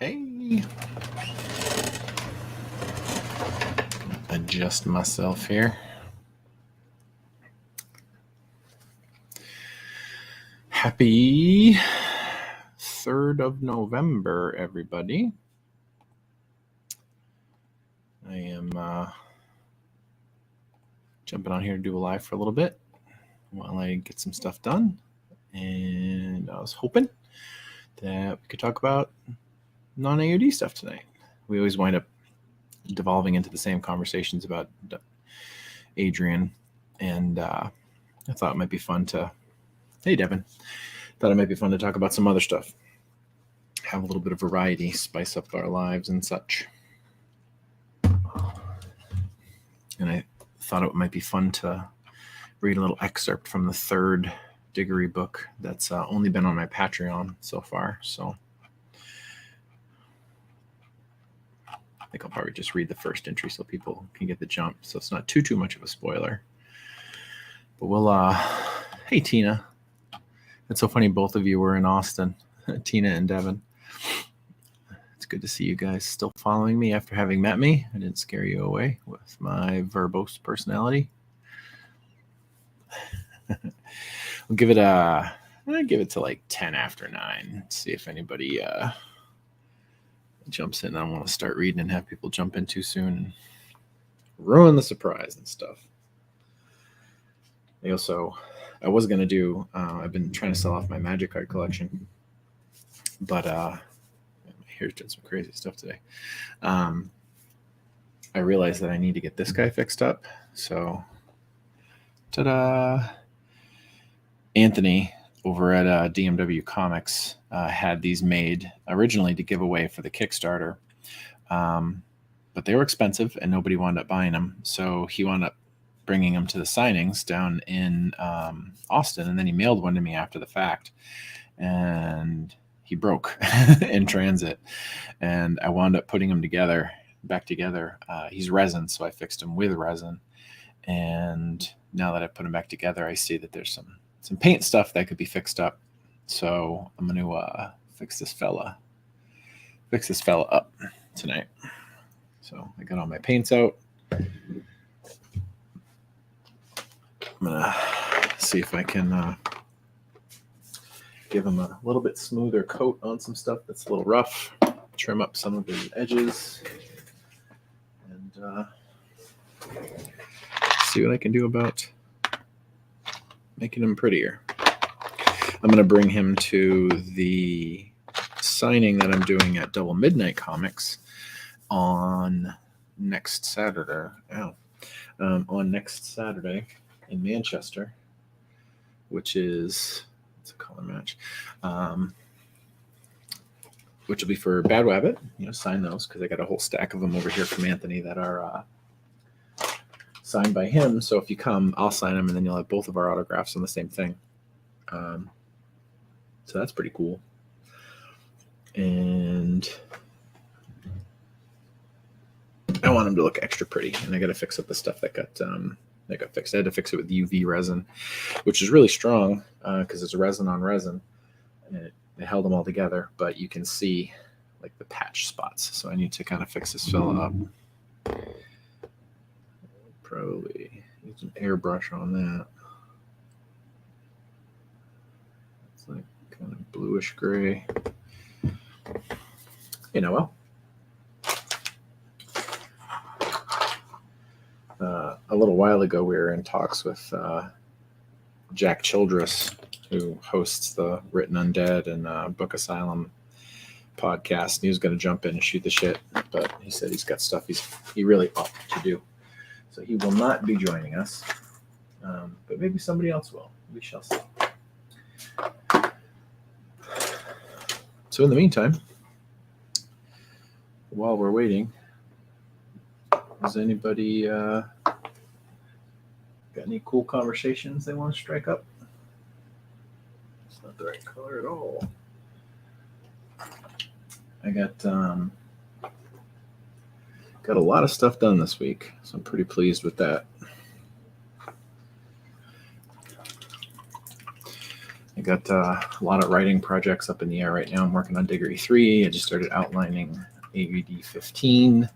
Hey, adjust myself here. Happy 3rd of November, everybody. I am jumping on here to do a live for a little bit while I get some stuff done. And I was hoping that we could talk about non-AOD stuff tonight. We always wind up devolving into the same conversations about Adrian, and I thought it might be fun to, hey Devin, thought it might be fun to talk about some other stuff, have a little bit of variety, spice up our lives and such. And I thought it might be fun to read a little excerpt from the third Diggory book that's only been on my Patreon so far, so I think I'll probably just read the first entry so people can get the jump, so it's not too much of a spoiler. But we'll hey Tina, it's so funny both of you were in Austin. Tina and Devin, it's good to see you guys still following me after having met me. I didn't scare you away with my verbose personality. I'll give it to like 10 after 9. See if anybody jumps in. I don't want to start reading and have people jump in too soon and ruin the surprise and stuff. I was going to do, I've been trying to sell off my magic card collection, but my hair's doing some crazy stuff today. I realized that I need to get this guy fixed up. So, ta-da! Anthony over at DMW Comics had these made originally to give away for the Kickstarter, but they were expensive and nobody wound up buying them. So he wound up bringing them to the signings down in Austin, and then he mailed one to me after the fact, and he broke in transit, and I wound up putting them back together. He's resin, so I fixed him with resin, and now that I put them back together, I see that there's some paint stuff that could be fixed up. So I'm going to fix this fella up tonight. So I got all my paints out. I'm going to see if I can give him a little bit smoother coat on some stuff that's a little rough, trim up some of the edges, and see what I can do about making him prettier. I'm going to bring him to the signing that I'm doing at Double Midnight Comics on next Saturday. On next Saturday in Manchester, which is, it's a color match, which will be for Bad Wabbit. Sign those because I got a whole stack of them over here from Anthony that are signed by him. So if you come, I'll sign them, and then you'll have both of our autographs on the same thing. So that's pretty cool. And I want them to look extra pretty, and I got to fix up the stuff that got fixed. I had to fix it with UV resin, which is really strong because it's resin on resin, and it held them all together. But you can see like the patch spots, so I need to kind of fix this fella up. Probably use an airbrush on that. It's like kind of bluish gray. Well. A little while ago, we were in talks with Jack Childress, who hosts the Written Undead and Book Asylum podcast. He was going to jump in and shoot the shit, but he said he's got stuff he really ought to do. So he will not be joining us, but maybe somebody else will. We shall see. So in the meantime, while we're waiting, does anybody got any cool conversations they want to strike up? It's not the right color at all. I got a lot of stuff done this week, so I'm pretty pleased with that. I got a lot of writing projects up in the air right now. I'm working on Diggory 3. I just started outlining AUD 15.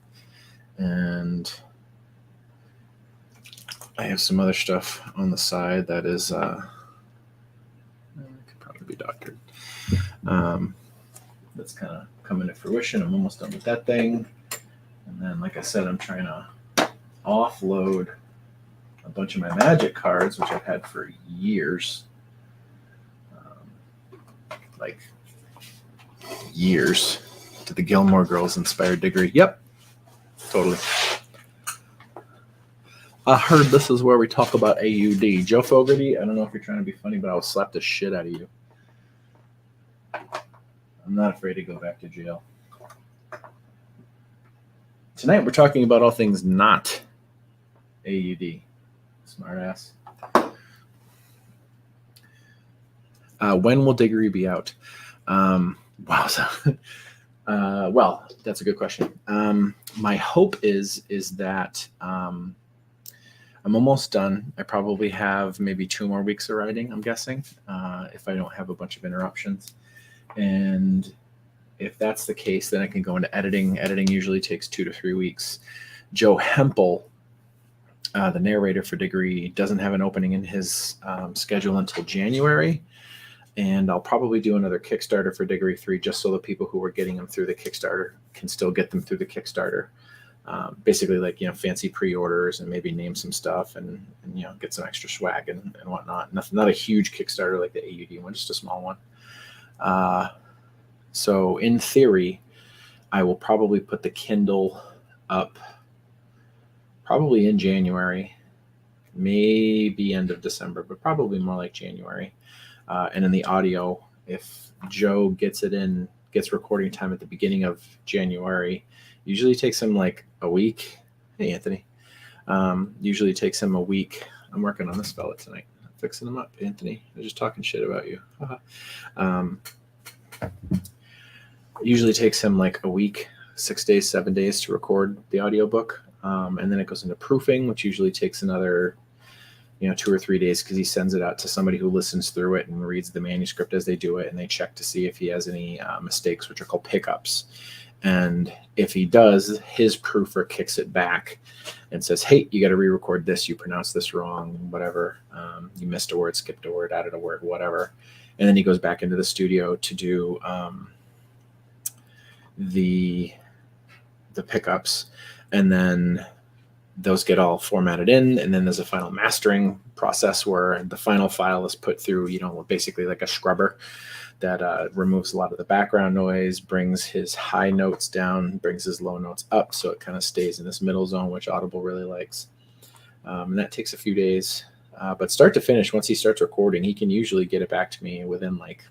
And I have some other stuff on the side that is, could probably be doctored. That's kind of coming to fruition. I'm almost done with that thing. And then, like I said, I'm trying to offload a bunch of my magic cards, which I've had for years. Like years, to the Gilmore Girls inspired Diggory. Yep, totally. I heard this is where we talk about AUD. Joe Fogarty, I don't know if you're trying to be funny, but I'll slap the shit out of you. I'm not afraid to go back to jail. Tonight we're talking about all things not AUD. Smart ass. When will Diggory be out? Wow. Well, that's a good question. My hope is that I'm almost done. I probably have maybe 2 more weeks of writing, I'm guessing, if I don't have a bunch of interruptions. And if that's the case, then I can go into editing. Editing usually takes 2 to 3 weeks. Joe Hempel, the narrator for Diggory, doesn't have an opening in his schedule until January. And I'll probably do another Kickstarter for Diggory 3 just so the people who are getting them through the Kickstarter can still get them through the Kickstarter. Basically, like, fancy pre-orders and maybe name some stuff and get some extra swag and whatnot. Not a huge Kickstarter like the AUD one, just a small one. So in theory, I will probably put the Kindle up probably in January, maybe end of December, but probably more like January. And in the audio, if Joe gets recording time at the beginning of January, usually takes him like a week. Hey, Anthony. Usually takes him a week. I'm working on this fella tonight. I'm fixing him up, Anthony. I'm just talking shit about you. Usually takes him like a week, 6 days, 7 days to record the audiobook. And then it goes into proofing, which usually takes another 2 or 3 days because he sends it out to somebody who listens through it and reads the manuscript as they do it, and they check to see if he has any mistakes, which are called pickups. And if he does, his proofer kicks it back and says, hey, you got to re-record this. You pronounced this wrong, whatever. You missed a word, skipped a word, added a word, whatever. And then he goes back into the studio to do the pickups. And then those get all formatted in, and then there's a final mastering process where the final file is put through, basically like a scrubber that removes a lot of the background noise, brings his high notes down, brings his low notes up, so it kind of stays in this middle zone, which Audible really likes. And that takes a few days. But start to finish, once he starts recording, he can usually get it back to me within like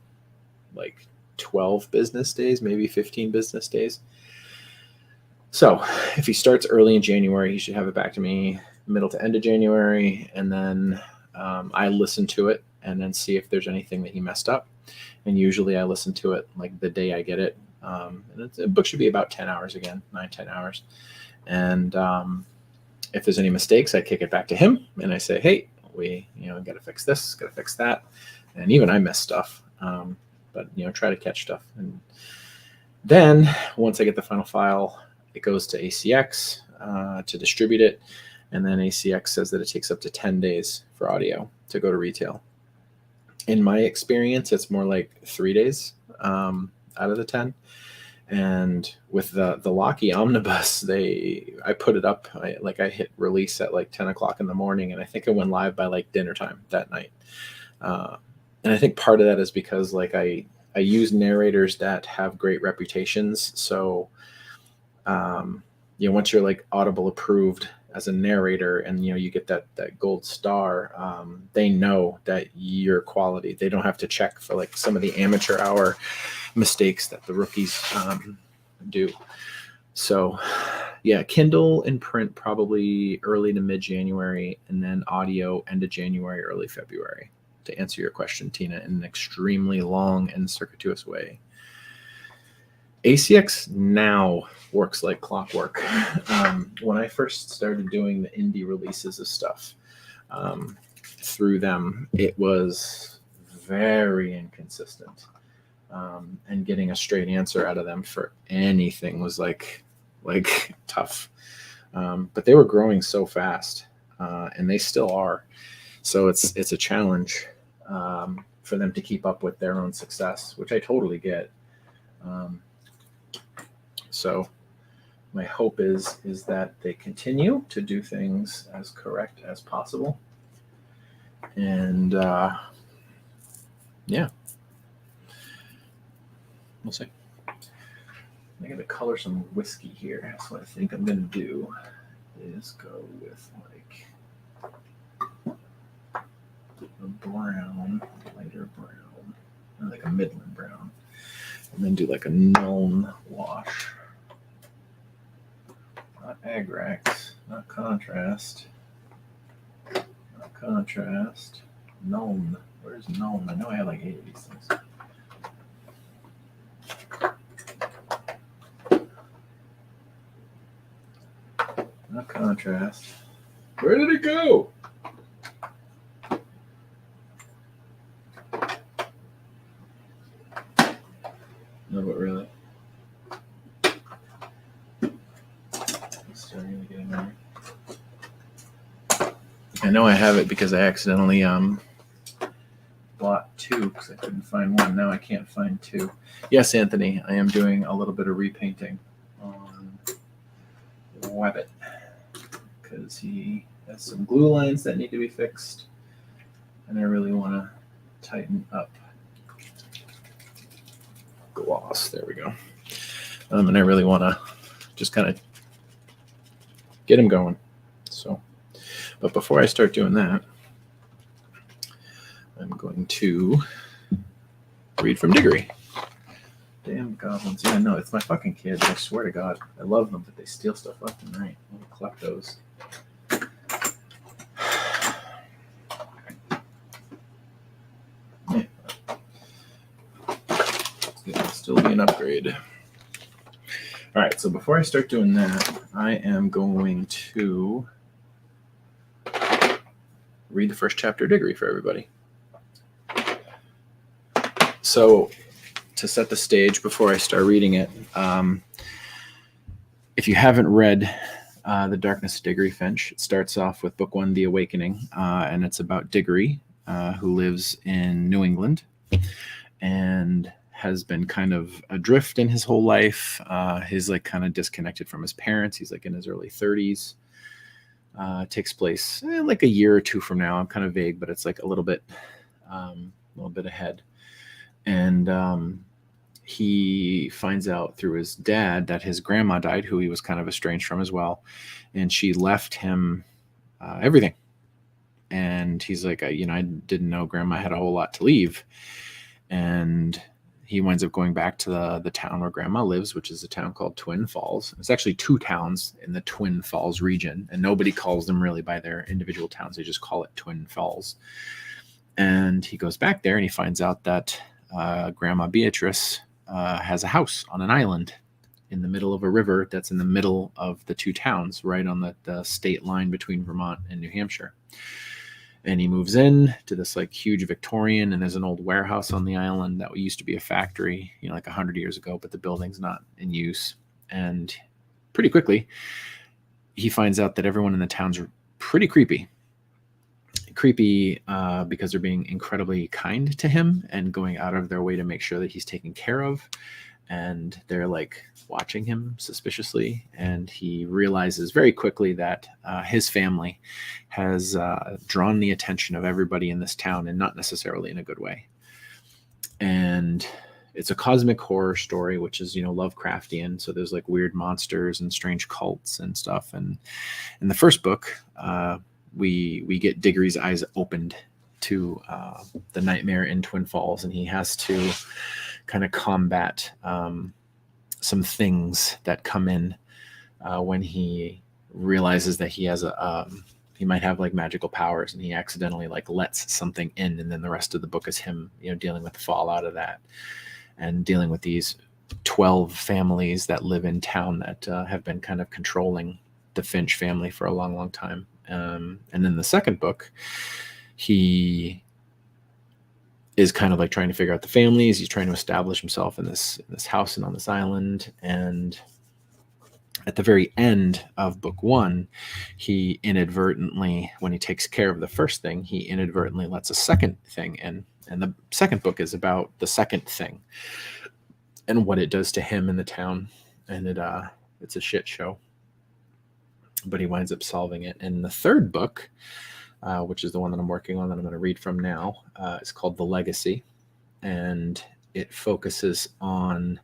12 business days, maybe 15 business days. So if he starts early in January, he should have it back to me middle to end of January. And then I listen to it and then see if there's anything that he messed up. And usually I listen to it like the day I get it. And the book should be about 10 hours again, 9-10 hours. And if there's any mistakes, I kick it back to him and I say, hey, we got to fix this, got to fix that. And even I miss stuff, but try to catch stuff. And then once I get the final file, it goes to ACX to distribute it. And then ACX says that it takes up to 10 days for audio to go to retail. In my experience, it's more like 3 days out of the 10. And with the Locky Omnibus, I put it up, I hit release at like 10 o'clock in the morning, and I think it went live by like dinner time that night. And I think part of that is because I use narrators that have great reputations. So once you're like Audible approved as a narrator and you get that gold star, they know that you're quality. They don't have to check for like some of the amateur hour mistakes that the rookies do. So Kindle and print probably early to mid-January, and then audio end of January, early February, to answer your question, Tina, in an extremely long and circuitous way. ACX now works like clockwork. When I first started doing the indie releases of stuff through them, it was very inconsistent. And getting a straight answer out of them for anything was like tough. But they were growing so fast, and they still are. So it's a challenge for them to keep up with their own success, which I totally get. So my hope is that they continue to do things as correct as possible. And yeah, we'll see. I'm going to color some whiskey here. So what I think I'm going to do is go with like a brown, lighter brown, like a midland brown, and then do like a Nuln wash. Not Agrax, not contrast. Not contrast. Nuln. Where's Nuln? I know I have like 8 of these things. Not contrast. Where did it go? No, but really. It's starting to get in there. I know I have it because I accidentally bought 2 because I couldn't find 1. Now I can't find 2. Yes, Anthony, I am doing a little bit of repainting on Wabbit because he has some glue lines that need to be fixed, and I really want to tighten up gloss. There we go. And I really want to just kind of get him going. So, but before I start doing that, I'm going to read from Diggory. Damn goblins. Yeah, no, it's my fucking kids. I swear to God. I love them, but they steal stuff left and right. Little kleptos. Yeah. It'll still be an upgrade. All right, so before I start doing that, I am going to read the first chapter of Diggory for everybody. So, to set the stage before I start reading it, if you haven't read The Darkness of Diggory Finch, it starts off with Book 1, The Awakening, and it's about Diggory, who lives in New England and has been kind of adrift in his whole life. He's like kind of disconnected from his parents. He's like in his early 30s. It takes place like a year or 2 from now. I'm kind of vague, but it's like a little bit ahead. And he finds out through his dad that his grandma died, who he was kind of estranged from as well. And she left him everything. And he's like, I didn't know grandma had a whole lot to leave. And he winds up going back to the town where grandma lives, which is a town called Twin Falls. It's actually 2 towns in the Twin Falls region, and nobody calls them really by their individual towns. They just call it Twin Falls. And he goes back there and he finds out that Grandma Beatrice has a house on an island in the middle of a river that's in the middle of the 2 towns, right on the state line between Vermont and New Hampshire. And he moves in to this like huge Victorian, and there's an old warehouse on the island that used to be a factory, like 100 years ago, but the building's not in use. And pretty quickly, he finds out that everyone in the town's pretty creepy because they're being incredibly kind to him and going out of their way to make sure that he's taken care of. And they're like watching him suspiciously. And he realizes very quickly that his family has drawn the attention of everybody in this town, and not necessarily in a good way. And it's a cosmic horror story, which is, Lovecraftian. So there's like weird monsters and strange cults and stuff. And in the first book, we get Diggory's eyes opened to the nightmare in Twin Falls, and he has to kind of combat some things that come in when he realizes that he has he might have like magical powers, and he accidentally like lets something in, and then the rest of the book is him dealing with the fallout of that and dealing with these 12 families that live in town that have been kind of controlling the Finch family for a long time. And in the second book, he is kind of like trying to figure out the families. He's trying to establish himself in this house and on this island. And at the very end of book 1, he inadvertently, when he takes care of the first thing, he inadvertently lets a second thing in. And the second book is about the second thing and what it does to him in the town. And it's a shit show, but he winds up solving it. And the third book, which is the one that I'm working on that I'm going to read from now, is called The Legacy. And it focuses on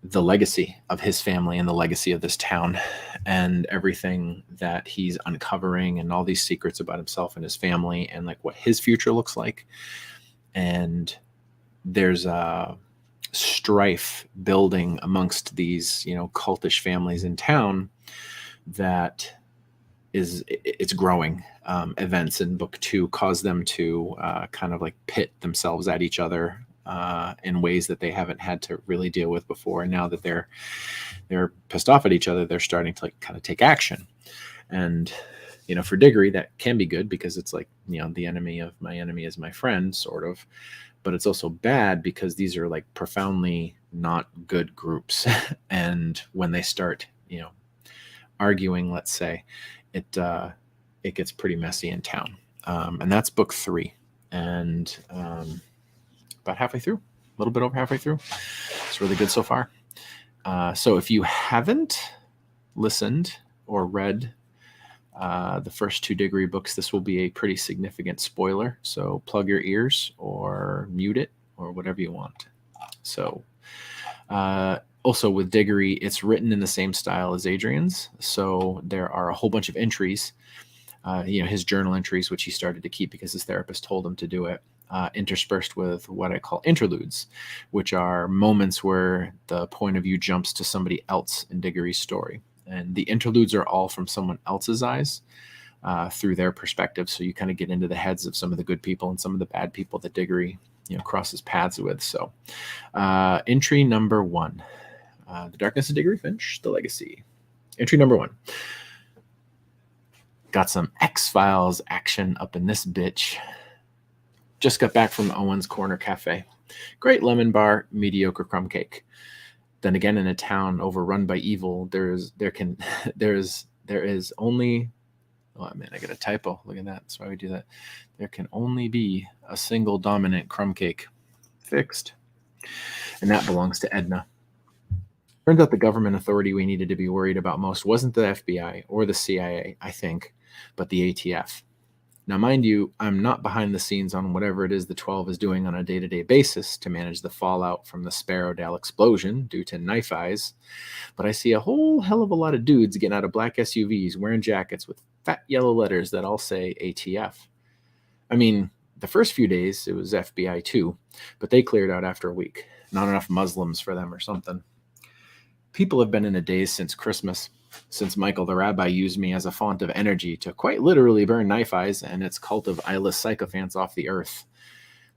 the legacy of his family and the legacy of this town and everything that he's uncovering and all these secrets about himself and his family and like what his future looks like. And there's a strife building amongst these, cultish families in town that it's growing. Events in book 2 cause them to kind of like pit themselves at each other in ways that they haven't had to really deal with before. And now that they're pissed off at each other, they're starting to like kind of take action. And, for Diggory, that can be good because it's like, the enemy of my enemy is my friend, sort of. But it's also bad because these are like profoundly not good groups. And when they start, arguing, let's say, it gets pretty messy in town. And that's book 3. And about halfway through, a little bit over halfway through. It's really good so far. So if you haven't listened or read the first 2 Diggory books, this will be a pretty significant spoiler. So plug your ears or mute it or whatever you want. So also with Diggory, it's written in the same style as Adrian's. So there are a whole bunch of entries, his journal entries, which he started to keep because his therapist told him to do it, interspersed with what I call interludes, which are moments where the point of view jumps to somebody else in Diggory's story. And the interludes are all from someone else's eyes through their perspective. So you kind of get into the heads of some of the good people and some of the bad people that Diggory, crosses paths with. So entry number 1, The Darkness of Diggory Finch, The Legacy. Entry number 1. Got some X-Files action up in this bitch. Just got back from Owen's Corner Cafe. Great lemon bar, mediocre crumb cake. Then again, in a town overrun by evil, there is only, oh man, I got a typo. Look at that. That's why we do that. There can only be a single dominant crumb cake. Fixed. And that belongs to Edna. Turns out the government authority we needed to be worried about most wasn't the FBI or the CIA, I think, but the ATF. Now, mind you, I'm not behind the scenes on whatever it is the 12 is doing on a day-to-day basis to manage the fallout from the Sparrowdale explosion due to knife eyes, but I see a whole hell of a lot of dudes getting out of black SUVs wearing jackets with fat yellow letters that all say ATF. I mean, the first few days it was FBI too, but they cleared out after a week. Not enough Muslims for them or something. People have been in a daze since Christmas, since Michael the Rabbi used me as a font of energy to quite literally burn knife eyes and its cult of eyeless sycophants off the earth.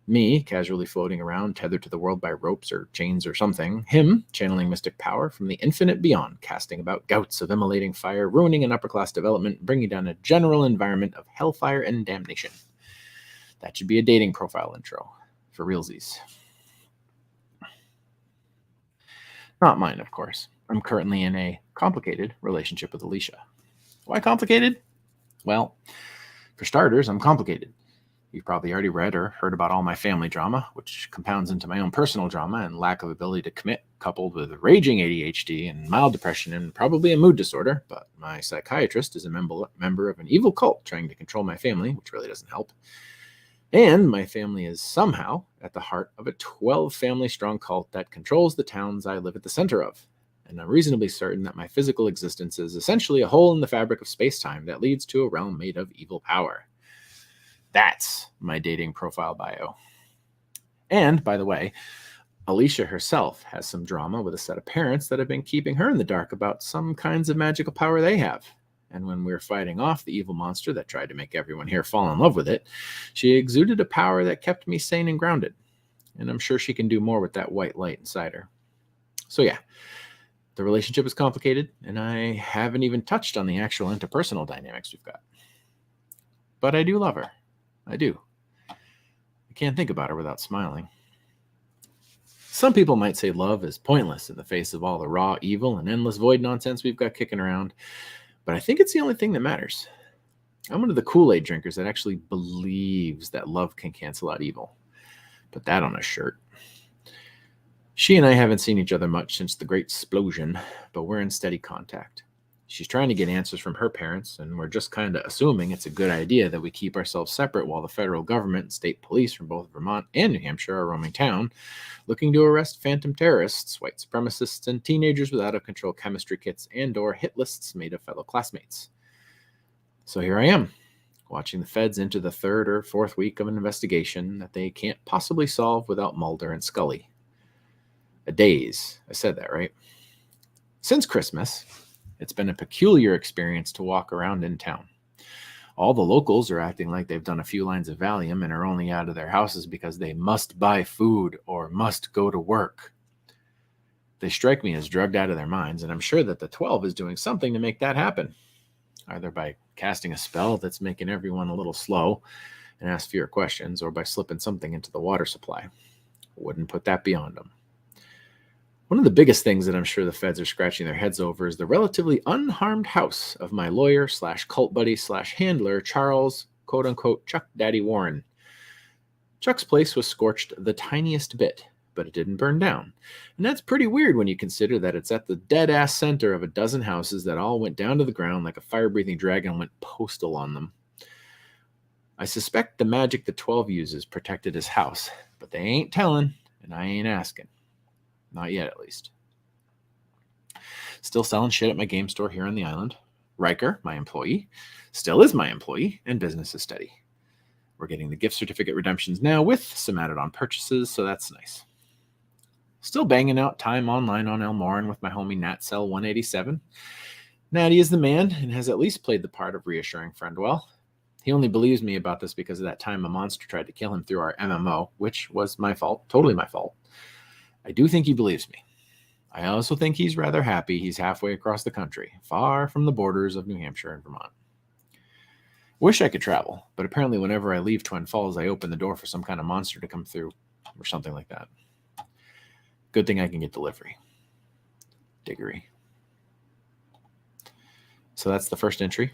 Me, casually floating around, tethered to the world by ropes or chains or something. Him, channeling mystic power from the infinite beyond, casting about gouts of immolating fire, ruining an upper-class development, bringing down a general environment of hellfire and damnation. That should be a dating profile intro, for realsies. Not mine, of course. I'm currently in a complicated relationship with Alicia. Why complicated? Well, for starters, I'm complicated. You've probably already read or heard about all my family drama, which compounds into my own personal drama and lack of ability to commit, coupled with raging ADHD and mild depression and probably a mood disorder. But my psychiatrist is a member of an evil cult trying to control my family, which really doesn't help. And my family is somehow at the heart of a 12-family-strong cult that controls the towns I live at the center of. And I'm reasonably certain that my physical existence is essentially a hole in the fabric of space-time that leads to a realm made of evil power. That's my dating profile bio. And, by the way, Alicia herself has some drama with a set of parents that have been keeping her in the dark about some kinds of magical power they have. And when we were fighting off the evil monster that tried to make everyone here fall in love with it, she exuded a power that kept me sane and grounded. And I'm sure she can do more with that white light inside her. So yeah, the relationship is complicated, and I haven't even touched on the actual interpersonal dynamics we've got. But I do love her. I do. I can't think about her without smiling. Some people might say love is pointless in the face of all the raw evil and endless void nonsense we've got kicking around, but I think it's the only thing that matters. I'm one of the Kool-Aid drinkers that actually believes that love can cancel out evil. Put that on a shirt. She and I haven't seen each other much since the Great Explosion, but we're in steady contact. She's trying to get answers from her parents, and we're just kind of assuming it's a good idea that we keep ourselves separate while the federal government and state police from both Vermont and New Hampshire are roaming town, looking to arrest phantom terrorists, white supremacists, and teenagers with out-of-control chemistry kits and/or hit lists made of fellow classmates. So here I am, watching the feds into the third or fourth week of an investigation that they can't possibly solve without Mulder and Scully. A daze. I said that, right? Since Christmas, it's been a peculiar experience to walk around in town. All the locals are acting like they've done a few lines of Valium and are only out of their houses because they must buy food or must go to work. They strike me as drugged out of their minds, and I'm sure that the 12 is doing something to make that happen, either by casting a spell that's making everyone a little slow and ask fewer questions, or by slipping something into the water supply. Wouldn't put that beyond them. One of the biggest things that I'm sure the feds are scratching their heads over is the relatively unharmed house of my lawyer / cult buddy / handler, Charles, quote unquote, Chuck Daddy Warren. Chuck's place was scorched the tiniest bit, but it didn't burn down. And that's pretty weird when you consider that it's at the dead-ass center of a dozen houses that all went down to the ground like a fire-breathing dragon went postal on them. I suspect the magic the 12 uses protected his house, but they ain't telling, and I ain't asking. Not yet, at least. Still selling shit at my game store here on the island. Riker, my employee, still is my employee, and business is steady. We're getting the gift certificate redemptions now with some added on purchases, so that's nice. Still banging out time online on Elmoran with my homie NatCell187. Natty is the man and has at least played the part of reassuring friend well. He only believes me about this because of that time a monster tried to kill him through our MMO, which was my fault, totally my fault. I do think he believes me. I also think he's rather happy he's halfway across the country, far from the borders of New Hampshire and Vermont. Wish I could travel, but apparently whenever I leave Twin Falls, I open the door for some kind of monster to come through, or something like that. Good thing I can get delivery. Diggory. So that's the first entry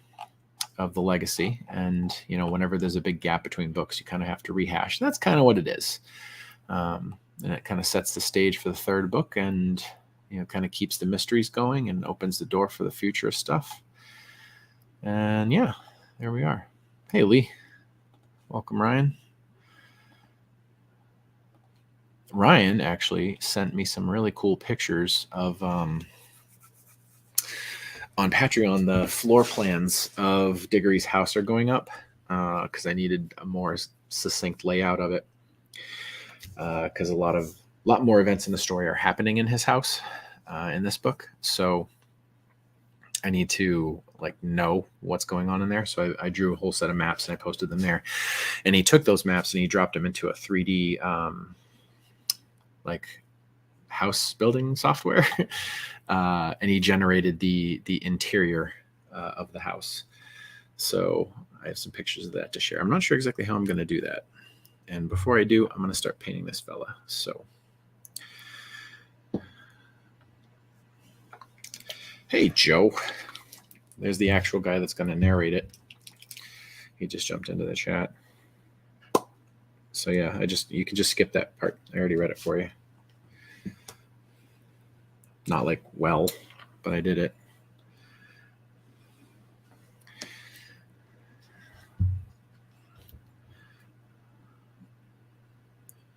of the legacy, and whenever there's a big gap between books, you kind of have to rehash. That's kind of what it is. And it kind of sets the stage for the third book, and kind of keeps the mysteries going and opens the door for the future stuff. And yeah, there we are. Hey, Lee. Welcome, Ryan. Ryan actually sent me some really cool pictures of on Patreon. The floor plans of Diggory's house are going up because I needed a more succinct layout of it. Because a lot more events in the story are happening in his house in this book, so I need to know what's going on in there. So I drew a whole set of maps and I posted them there, and he took those maps and he dropped them into a 3D house building software, and he generated the interior of the house. So I have some pictures of that to share. I'm not sure exactly how I'm going to do that. And before I do, I'm going to start painting this fella. So, hey, Joe. There's the actual guy that's going to narrate it. He just jumped into the chat. So yeah, you can just skip that part. I already read it for you. Not but I did it.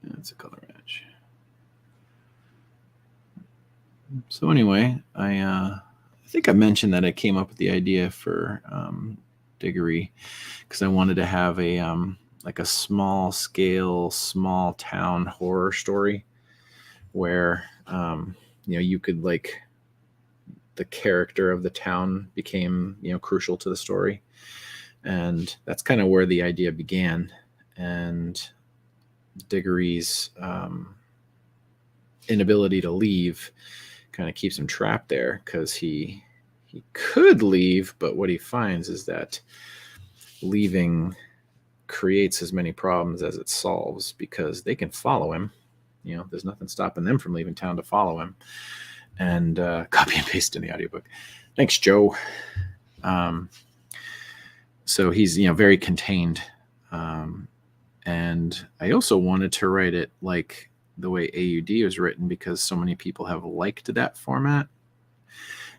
That's a color match. So anyway, I think I mentioned that I came up with the idea for Diggory because I wanted to have a small scale, small town horror story where you could the character of the town became crucial to the story, and that's kind of where the idea began. And Diggory's inability to leave kind of keeps him trapped there because he could leave, but what he finds is that leaving creates as many problems as it solves, because they can follow him. There's nothing stopping them from leaving town to follow him and copy and paste in the audiobook. Thanks, Joe. So he's, very contained. And I also wanted to write it like the way AUD was written, because so many people have liked that format.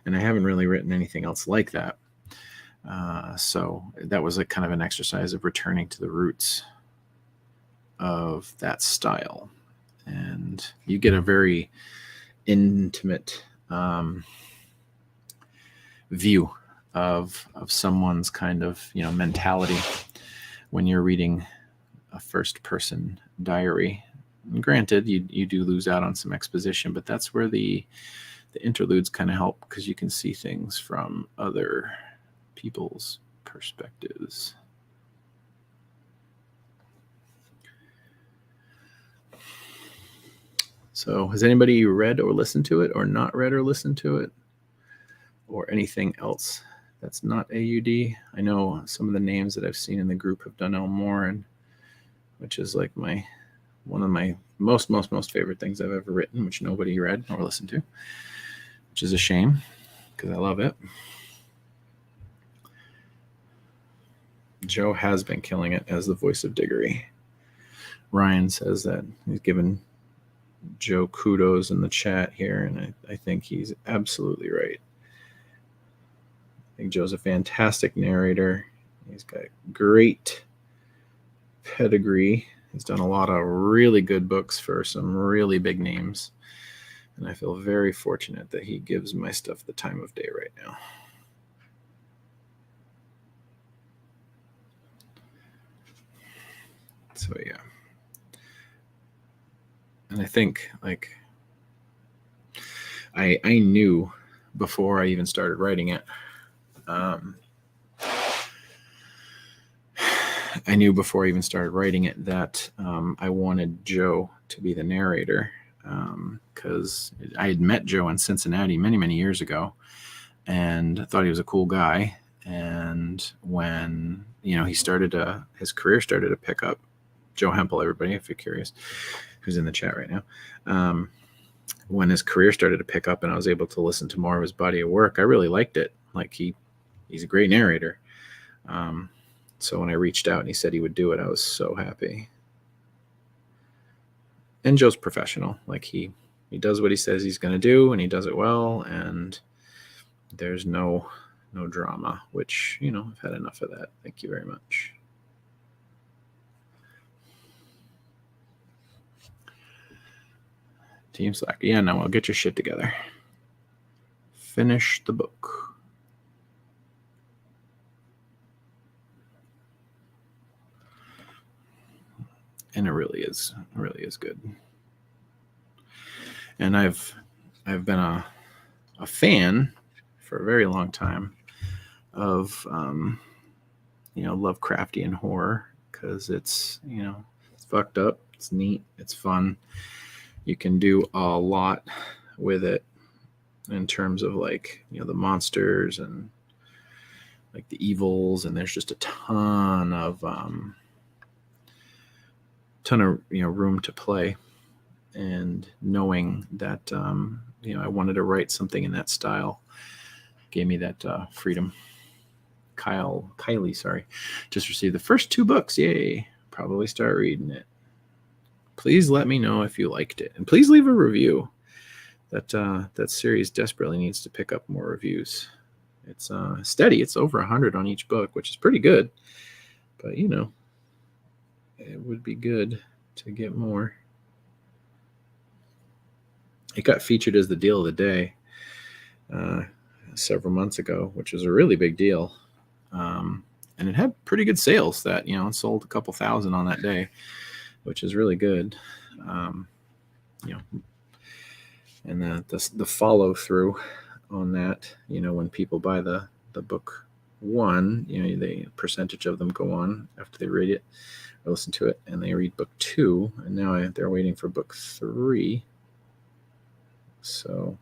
And I haven't really written anything else like that. So that was a kind of an exercise of returning to the roots of that style. And you get a very intimate view of someone's kind of, mentality when you're reading a first person diary. And granted, you do lose out on some exposition, but that's where the interludes kind of help, because you can see things from other people's perspectives. So has anybody read or listened to it, or not read or listened to it, or anything else that's not AUD? I know some of the names that I've seen in the group have done Elmoran, which is like one of my most favorite things I've ever written, which nobody read or listened to, which is a shame, because I love it. Joe has been killing it as the voice of Diggory. Ryan says that he's given Joe kudos in the chat here, and I think he's absolutely right. I think Joe's a fantastic narrator. He's got great pedigree. He's done a lot of really good books for some really big names, and I feel very fortunate that he gives my stuff the time of day right now. So yeah. And I think, like, I knew before I even started writing it, that I wanted Joe to be the narrator, because I had met Joe in Cincinnati many years ago, and thought he was a cool guy. And when his career started to pick up, Joe Hempel, everybody, if you're curious, who's in the chat right now. When his career started to pick up and I was able to listen to more of his body of work, I really liked it. Like, he's a great narrator. So when I reached out and he said he would do it, I was so happy. And Joe's professional. Like, he does what he says he's going to do, and he does it well, and there's no drama, which, I've had enough of that. Thank you very much. Team Slack. Yeah, no, I'll get your shit together. Finish the book. And it really is good. And I've been a fan for a very long time of Lovecraftian horror, because it's it's fucked up, it's neat, it's fun. You can do a lot with it in terms of the monsters and like the evils, and there's just a ton of room to play. And knowing that I wanted to write something in that style gave me that freedom. Kylie, just received the first 2 books. Yay! Probably start reading it. Please let me know if you liked it, and please leave a review. That series desperately needs to pick up more reviews. It's steady. It's over 100 on each book, which is pretty good. But it would be good to get more. It got featured as the deal of the day several months ago, which was a really big deal. And it had pretty good sales. That it sold a couple thousand on that day, which is really good. And the follow through on that, when people buy the book 1, the percentage of them go on after they read it or listen to it, and they read book 2, and now they're waiting for book 3. So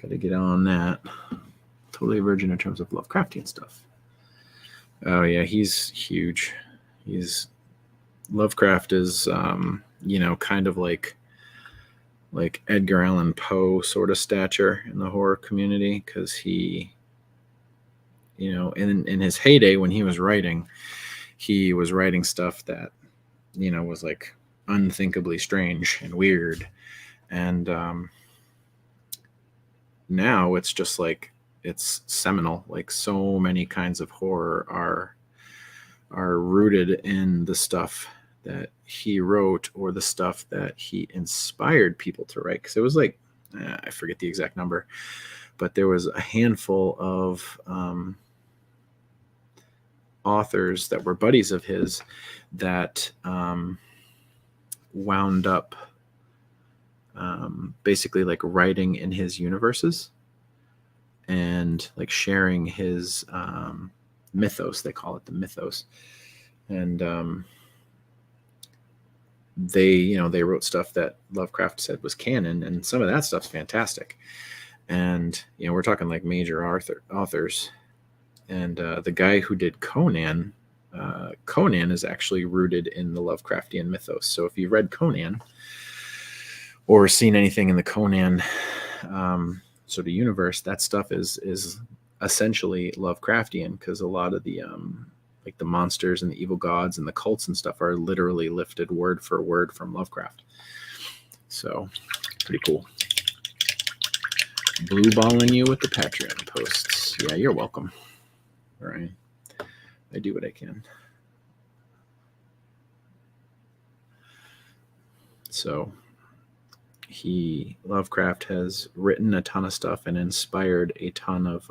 got to get on that. Totally a virgin in terms of Lovecraftian stuff. Oh yeah, he's huge. Lovecraft is kind of like Edgar Allan Poe sort of stature in the horror community, because he, in his heyday when he was writing stuff that was like unthinkably strange and weird, and now it's just like it's seminal. Like, so many kinds of horror are rooted in the stuff that he wrote, or the stuff that he inspired people to write. Because it was like, I forget the exact number, but there was a handful of authors that were buddies of his that wound up basically like writing in his universes and like sharing his mythos. They call it the mythos. And they wrote stuff that Lovecraft said was canon, and some of that stuff's fantastic. And we're talking like major authors. And the guy who did Conan is actually rooted in the Lovecraftian mythos. So if you've read Conan or seen anything in the Conan sort of universe, that stuff is essentially Lovecraftian, because a lot of the like the monsters and the evil gods and the cults and stuff are literally lifted word for word from Lovecraft. So pretty cool. Blue balling you with the Patreon posts. Yeah, you're welcome. All right. I do what I can. So Lovecraft has written a ton of stuff and inspired a ton of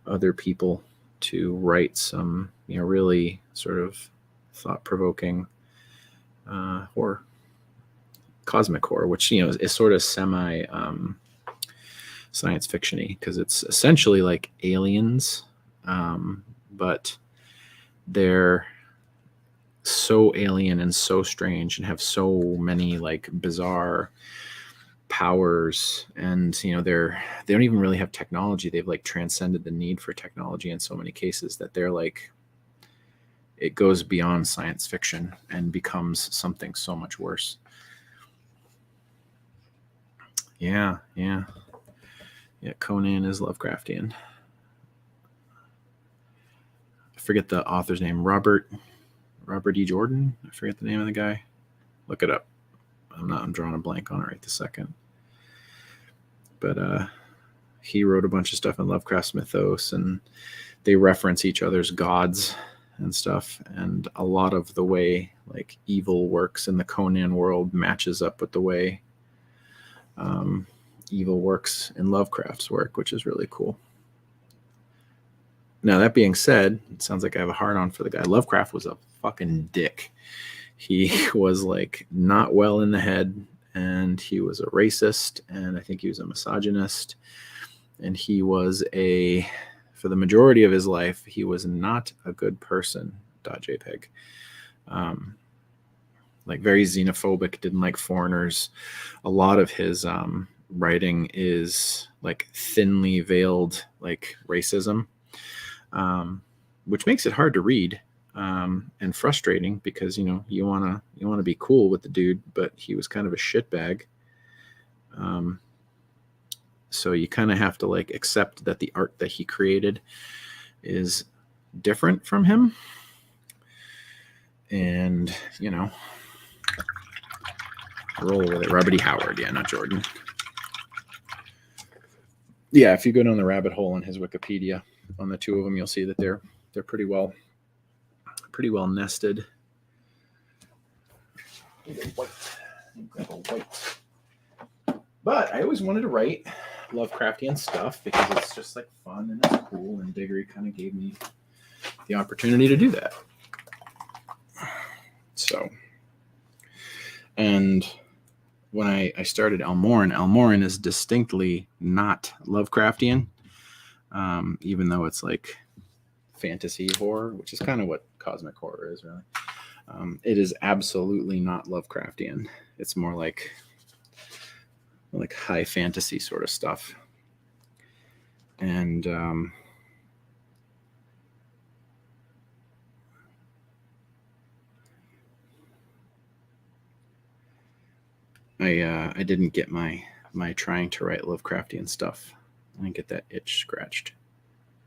other people to write some, really sort of thought-provoking horror, cosmic horror, which is sort of semi science fiction-y, because it's essentially like aliens, but they're so alien and so strange and have so many like bizarre powers, and they don't even really have technology. They've like transcended the need for technology in so many cases that they're like, it goes beyond science fiction and becomes something so much worse. Yeah, Conan is Lovecraftian. I forget the author's name. Robert E. Jordan. I forget the name of the guy. Look it up. I'm drawing a blank on it right this second. But he wrote a bunch of stuff in Lovecraft's mythos, and they reference each other's gods and stuff. And a lot of the way like evil works in the Conan world matches up with the way evil works in Lovecraft's work, which is really cool. Now, that being said, it sounds like I have a hard on for the guy. Lovecraft was a fucking dick. He was like not well in the head, and he was a racist, and I think he was a misogynist, and he was for the majority of his life, he was not a good person. .jpg. Like very xenophobic, didn't like foreigners. A lot of his writing is like thinly veiled like racism, which makes it hard to read and frustrating, because you want to be cool with the dude, but he was kind of a shitbag. So you kind of have to like accept that the art that he created is different from him, and roll with it. Robert E. Howard, yeah, not Jordan. Yeah, if you go down the rabbit hole on his Wikipedia on the two of them, you'll see that they're pretty well nested. But I always wanted to write Lovecraftian stuff because it's just like fun and it's cool, and Diggory kind of gave me the opportunity to do that. So, and when I started Elmoran is distinctly not Lovecraftian, even though it's like fantasy horror, which is kind of what cosmic horror is, really. It is absolutely not Lovecraftian. It's more like high fantasy sort of stuff. And I didn't get my trying to write Lovecraftian stuff. I didn't get that itch scratched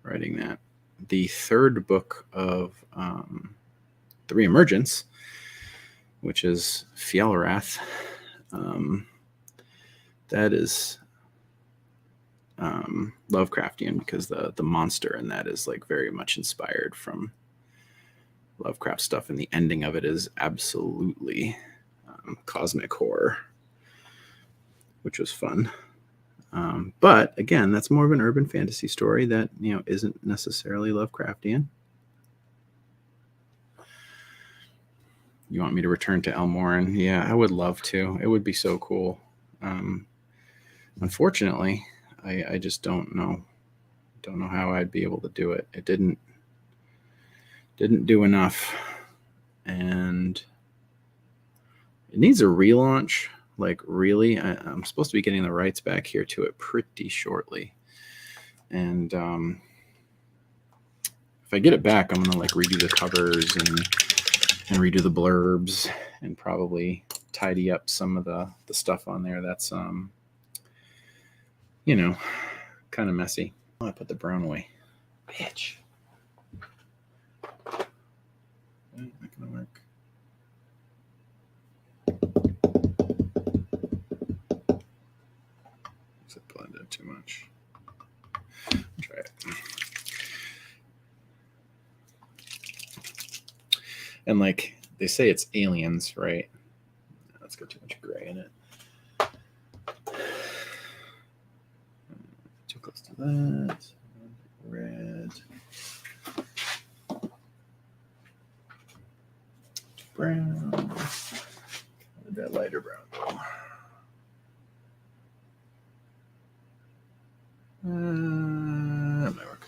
writing that. The third book of the Reemergence, which is Fjalrath, that is Lovecraftian because the monster in that is like very much inspired from Lovecraft stuff, and the ending of it is absolutely cosmic horror, which was fun. But again, that's more of an urban fantasy story that, you know, isn't necessarily Lovecraftian. You want me to return to Elmoran? Yeah, I would love to. It would be so cool. Unfortunately, I just don't know how I'd be able to do it. It didn't do enough, and it needs a relaunch. Like, really, I'm supposed to be getting the rights back here to it pretty shortly, and if I get it back, I'm gonna like redo the covers and redo the blurbs and probably tidy up some of the stuff on there that's you know, kind of messy. Oh, I put the brown away, bitch. Not gonna work. Is it blended too much? Try it. And like they say, it's aliens, right? Let's go too much gray in it. Too close to that. Red. Brown. Where did that lighter brown go? That might work.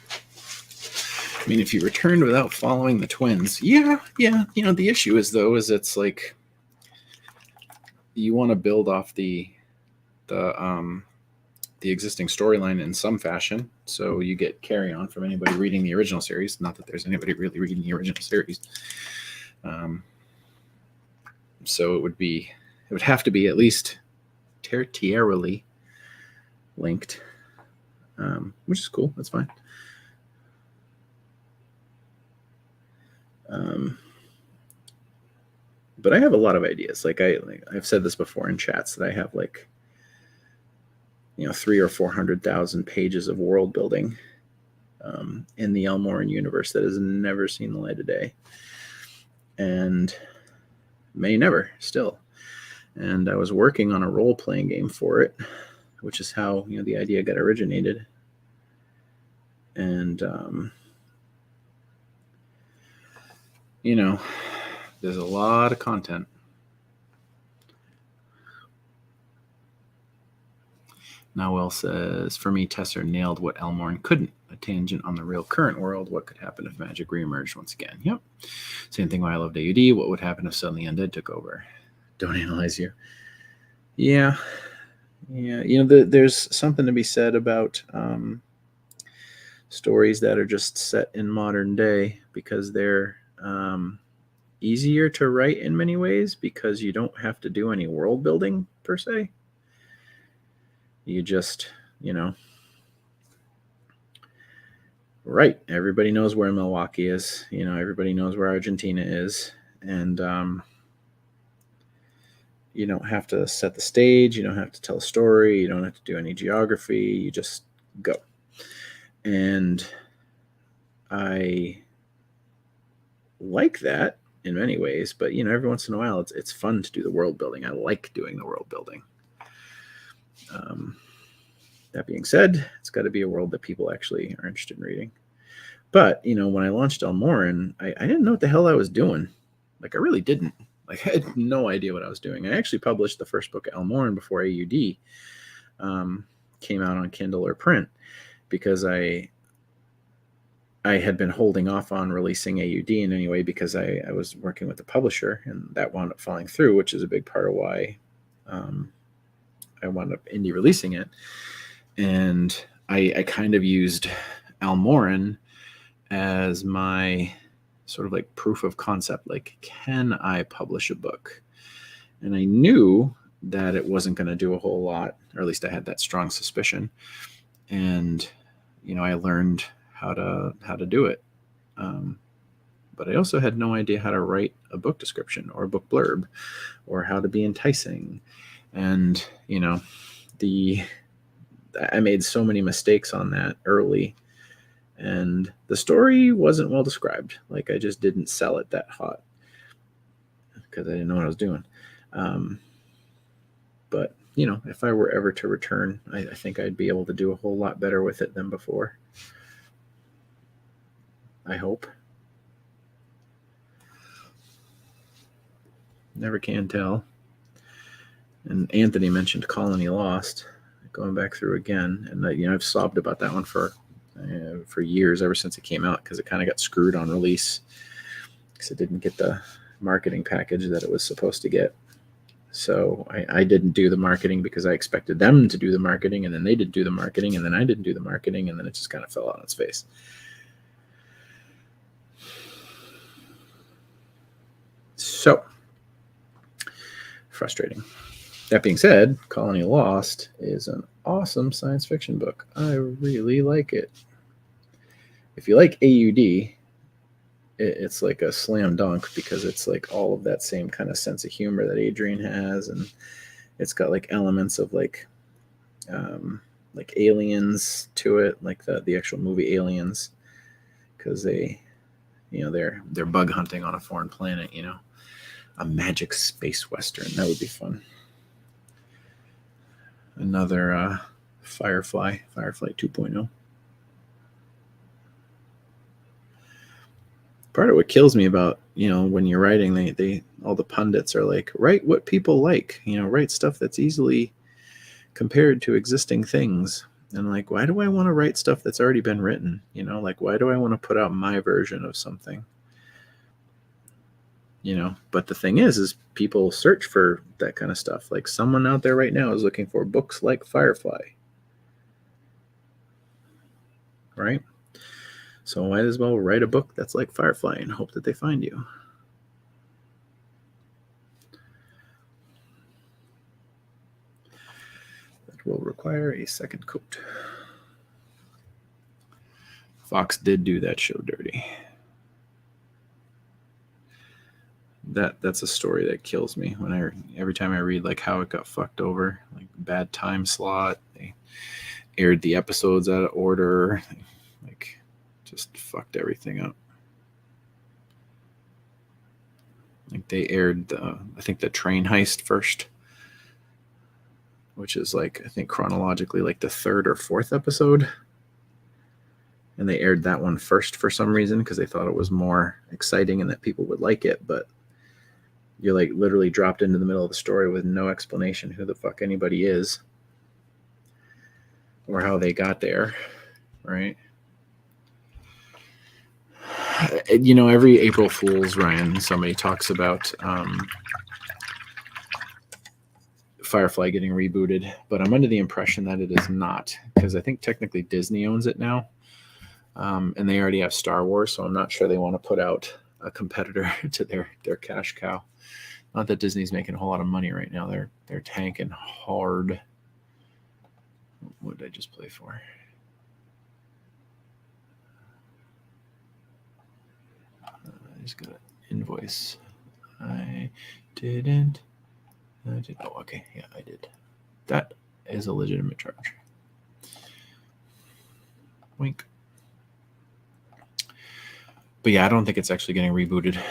I mean, if you returned without following the twins, yeah. You know, the issue is though, is it's like you want to build off the existing storyline in some fashion, so you get carry on from anybody reading the original series. Not that there's anybody really reading the original series. So it would have to be at least tertiarily linked, which is cool. That's fine. But I have a lot of ideas. I've said this before in chats that I have 300,000 or 400,000 pages of world building in the Elmoran universe that has never seen the light of day, and may never still. And I was working on a role-playing game for it, which is how the idea got originated. And there's a lot of content. Nowell says, for me, Tesser nailed what Elmoran couldn't. A tangent on the real current world. What could happen if magic reemerged once again? Yep. Same thing why I loved AUD. What would happen if suddenly undead took over? Don't analyze you. Yeah. There's something to be said about stories that are just set in modern day, because they're easier to write in many ways, because you don't have to do any world building per se. You just, right. Everybody knows where Milwaukee is. Everybody knows where Argentina is. And you don't have to set the stage. You don't have to tell a story. You don't have to do any geography. You just go. And I like that in many ways, but every once in a while it's fun to do the world building. I like doing the world building. That being said, it's got to be a world that people actually are interested in reading. But when I launched Elmoran, I didn't know what the hell I was doing. I really didn't. I had no idea what I was doing. I actually published the first book of Elmoran before AUD came out on Kindle or print, because I had been holding off on releasing AUD in any way, because I was working with the publisher, and that wound up falling through, which is a big part of why I wound up indie releasing it. And I kind of used Elmoran as my sort of proof of concept. Can I publish a book? And I knew that it wasn't going to do a whole lot, or at least I had that strong suspicion. And, I learned how to do it. But I also had no idea how to write a book description or a book blurb or how to be enticing. And, I made so many mistakes on that early, and the story wasn't well described. Like, I just didn't sell it that hot because I didn't know what I was doing. But, if I were ever to return, I think I'd be able to do a whole lot better with it than before. I hope. Never can tell. And Anthony mentioned Colony Lost, going back through again. And, I've sobbed about that one for years, ever since it came out, because it kind of got screwed on release because it didn't get the marketing package that it was supposed to get. So I didn't do the marketing because I expected them to do the marketing, and then they didn't do the marketing, and then I didn't do the marketing, and then it just kind of fell on its face. So frustrating. That being said, Colony Lost is an awesome science fiction book. I really like it. If you like AUD, it's like a slam dunk, because it's like all of that same kind of sense of humor that Adrian has, and it's got like elements of like Aliens to it, like the actual movie Aliens, because they, they're bug hunting on a foreign planet, a magic space western. That would be fun. Another Firefly 2.0. Part of what kills me about, when you're writing, they all the pundits are like, write what people like, write stuff that's easily compared to existing things. And like, why do I want to write stuff that's already been written? Like, why do I want to put out my version of something? But the thing is people search for that kind of stuff. Like, someone out there right now is looking for books like Firefly, right? So might as well write a book that's like Firefly and hope that they find you. That will require a second coat. Fox did do that show dirty. That's a story that kills me every time I read like how it got fucked over, like bad time slot. They aired the episodes out of order, like just fucked everything up. Like, they aired I think the train heist first, which is like, I think chronologically like the third or fourth episode, and they aired that one first for some reason because they thought it was more exciting and that people would like it. But you're like literally dropped into the middle of the story with no explanation who the fuck anybody is or how they got there, right? Every April Fool's, Ryan, somebody talks about Firefly getting rebooted, but I'm under the impression that it is not, because I think technically Disney owns it now, and they already have Star Wars, so I'm not sure they want to put out a competitor to their cash cow. Not that Disney's making a whole lot of money right now. They're tanking hard. What did I just play for? I just got an invoice. I didn't. I did. Oh, okay. Yeah, I did. That is a legitimate charge. Wink. But yeah, I don't think it's actually getting rebooted.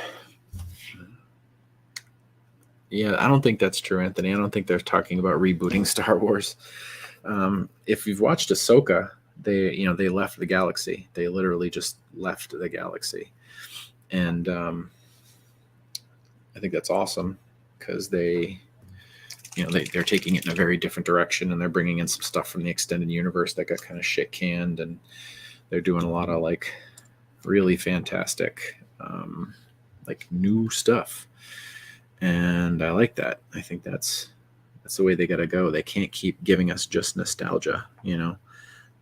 Yeah, I don't think that's true, Anthony. I don't think they're talking about rebooting Star Wars. If you've watched Ahsoka, they left the galaxy. They literally just left the galaxy. And I think that's awesome, because they're taking it in a very different direction, and they're bringing in some stuff from the extended universe that got kind of shit canned, and they're doing a lot of like really fantastic like new stuff. And I like that. I think that's the way they got to go. They can't keep giving us just nostalgia,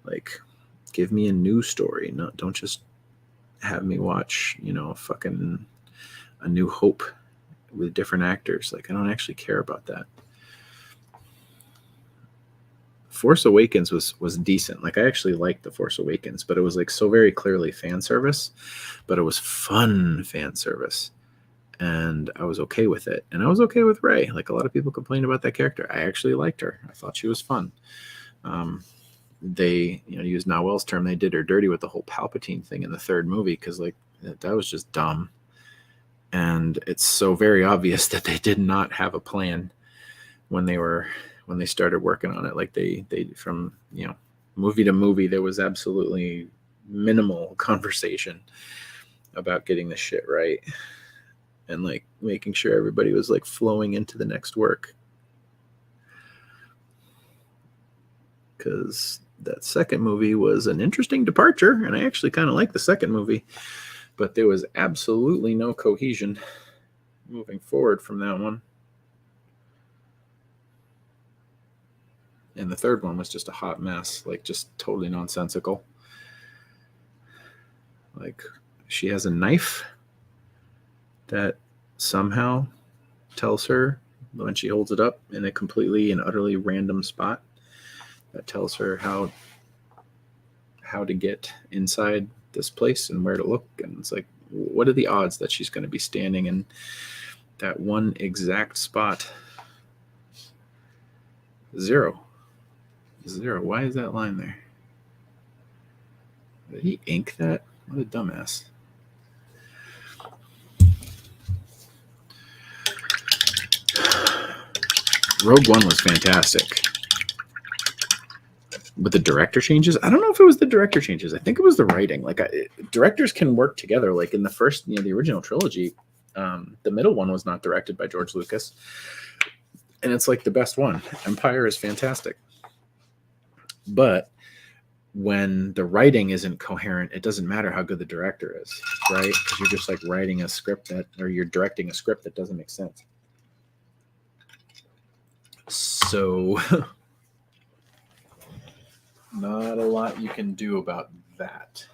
like, give me a new story. No, don't just have me watch, fucking A New Hope with different actors. Like, I don't actually care about that. Force Awakens was decent. Like I actually liked The Force Awakens, but it was like so very clearly fan service, but it was fun fan service. And I was okay with it. And I was okay with Rey. Like a lot of people complained about that character. I actually liked her. I thought she was fun. They, to use Nawel's term, they did her dirty with the whole Palpatine thing in the third movie because like that was just dumb. And it's so very obvious that they did not have a plan when they started working on it. Like they from movie to movie, there was absolutely minimal conversation about getting the shit right and like making sure everybody was like flowing into the next work. Because that second movie was an interesting departure, and I actually kind of like the second movie, but there was absolutely no cohesion moving forward from that one. And the third one was just a hot mess, like just totally nonsensical. Like she has a knife that somehow tells her when she holds it up in a completely and utterly random spot that tells her how to get inside this place and where to look. And it's like, what are the odds that she's going to be standing in that one exact spot? Zero. Why is that line there? Did he ink that? What a dumbass. Rogue One was fantastic. With the director changes, I don't know if it was the director changes. I think it was the writing. Like directors can work together. Like in the first, the original trilogy, the middle one was not directed by George Lucas, and it's like the best one. Empire is fantastic, but when the writing isn't coherent, it doesn't matter how good the director is, right? Because you're just like writing a script or you're directing a script that doesn't make sense. So not a lot you can do about that.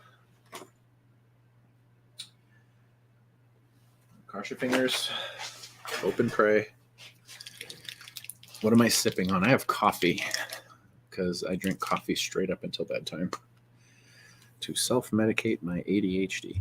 Cross your fingers, hope and pray. What am I sipping on? I have coffee because I drink coffee straight up until bedtime to self-medicate my ADHD.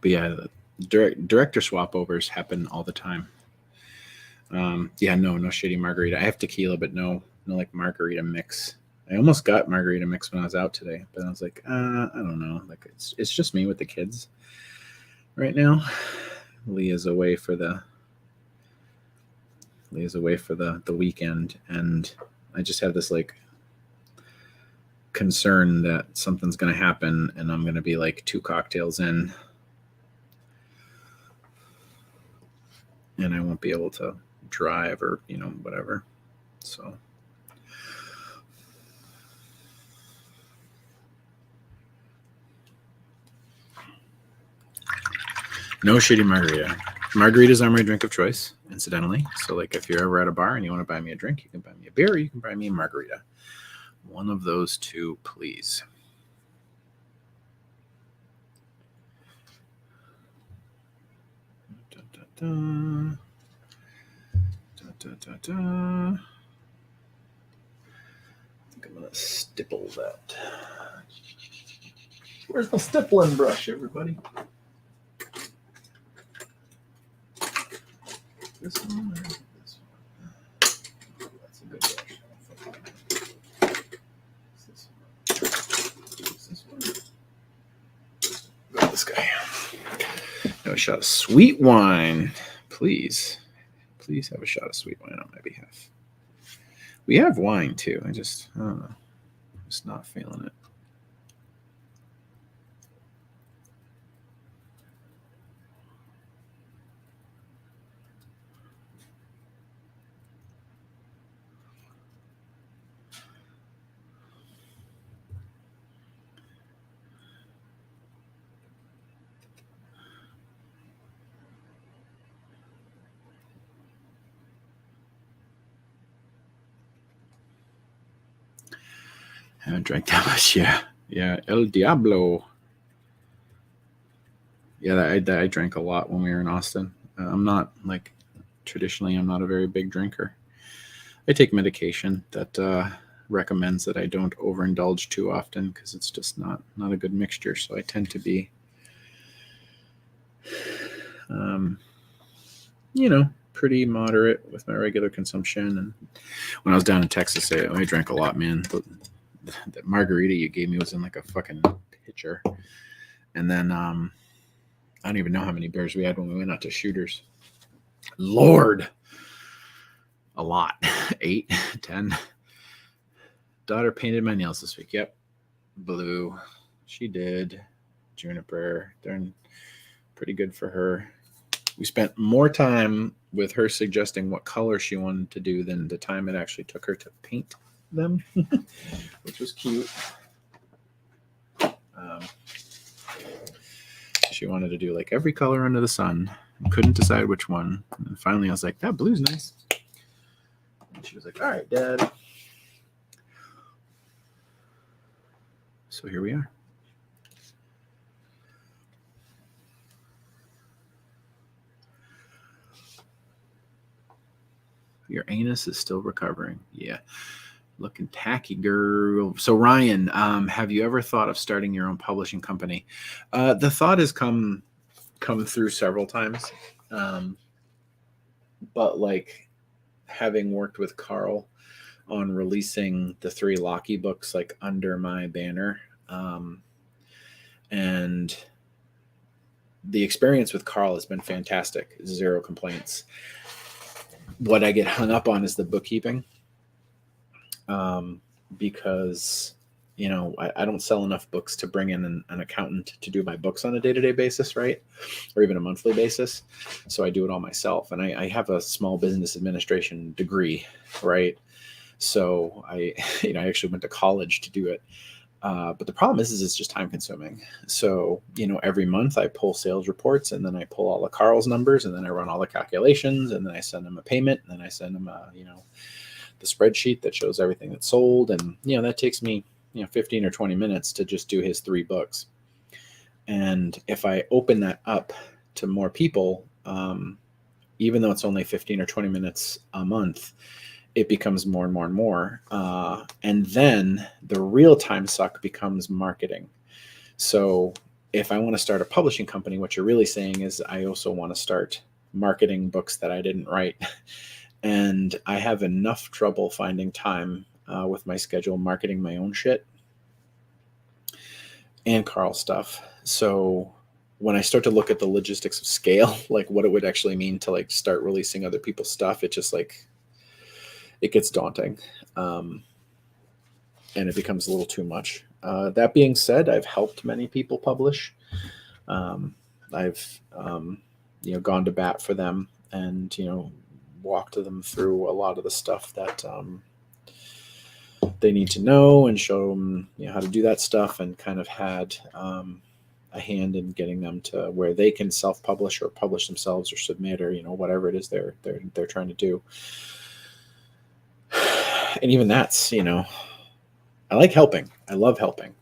But yeah, director swap overs happen all the time. No shitty margarita. I have tequila, but no like margarita mix. I almost got margarita mix when I was out today, but I was like, I don't know. Like it's just me with the kids right now. Leah's away for the weekend, and I just have this like concern that something's going to happen and I'm going to be like 2 cocktails in and I won't be able to drive or whatever. So no shitty margarita. Margaritas are my drink of choice, incidentally. So like if you're ever at a bar and you want to buy me a drink, you can buy me a beer or you can buy me a margarita. One of those two, please. Da, da, da. Da, da, da. I think I'm going to stipple that. Where's my stippling brush, everybody? This one or this one? Oh, that's a good brush. Is this one? Got this guy. Have a shot of sweet wine, please. Please have a shot of sweet wine on my behalf. We have wine too. I don't know. I'm just not feeling it. I haven't drank that much. Yeah. El Diablo. Yeah, I drank a lot when we were in Austin. I'm not traditionally, I'm not a very big drinker. I take medication that recommends that I don't overindulge too often because it's just not a good mixture. So I tend to be, pretty moderate with my regular consumption. And when I was down in Texas, I drank a lot, man. The margarita you gave me was in like a fucking pitcher. And then I don't even know how many beers we had when we went out to Shooters. Lord, a lot. 8, 10. Daughter painted my nails this week. Yep. Blue. She did. Juniper. They're pretty good for her. We spent more time with her suggesting what color she wanted to do than the time it actually took her to paint them, which was cute. She wanted to do like every color under the sun. Couldn't decide which one. And finally I was like, that blue's nice. And she was like, all right, Dad. So here we are. Your anus is still recovering. Yeah. Looking tacky, girl. So Ryan, have you ever thought of starting your own publishing company? The thought has come through several times. But like having worked with Carl on releasing the 3 Locky books like under my banner, and the experience with Carl has been fantastic. 0 complaints. What I get hung up on is the bookkeeping, because I don't sell enough books to bring in an accountant to do my books on a day-to-day basis, right? Or even a monthly basis. So I do it all myself. And I have a small business administration degree, right? So I actually went to college to do it. But the problem is it's just time consuming. So, every month I pull sales reports and then I pull all of Carl's numbers and then I run all the calculations and then I send him a payment and then I send him the spreadsheet that shows everything that's sold. And, that takes me, 15 or 20 minutes to just do his 3 books. And if I open that up to more people, even though it's only 15 or 20 minutes a month, it becomes more and more and more. And then the real time suck becomes marketing. So if I want to start a publishing company, what you're really saying is I also want to start marketing books that I didn't write. And I have enough trouble finding time with my schedule, marketing my own shit and Carl stuff. So when I start to look at the logistics of scale, like what it would actually mean to like start releasing other people's stuff, it just like, it gets daunting, and it becomes a little too much. That being said, I've helped many people publish. I've gone to bat for them and walked them through a lot of the stuff that they need to know and show them how to do that stuff, and kind of had a hand in getting them to where they can self-publish or publish themselves or submit or whatever it is they're trying to do. And even that's, I like helping. I love helping.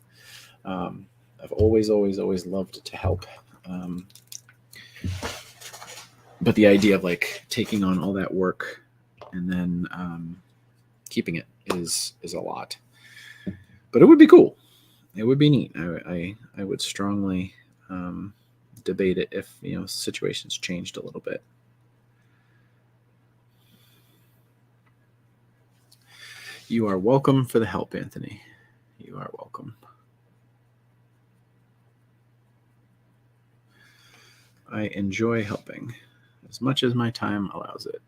I've always loved to help. But the idea of like taking on all that work and then keeping it is a lot. But it would be cool. It would be neat. I would strongly debate it if situations changed a little bit. You are welcome for the help, Anthony. You are welcome. I enjoy helping as much as my time allows it.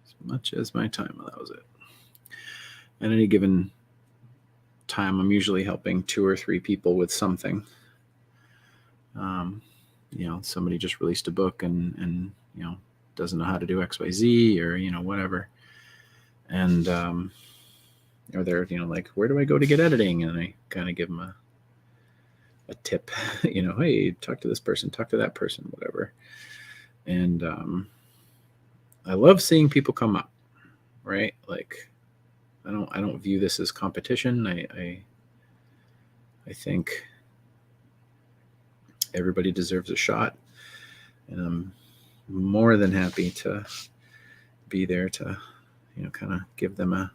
As much as my time allows it. At any given time, I'm usually helping 2 or 3 people with something. Somebody just released a book and doesn't know how to do XYZ or whatever, and or they're like, where do I go to get editing? And I kind of give them a tip, hey, talk to this person, talk to that person, whatever. And I love seeing people come up, right? Like, I don't view this as competition. I think everybody deserves a shot, and I'm more than happy to be there to, kind of give them a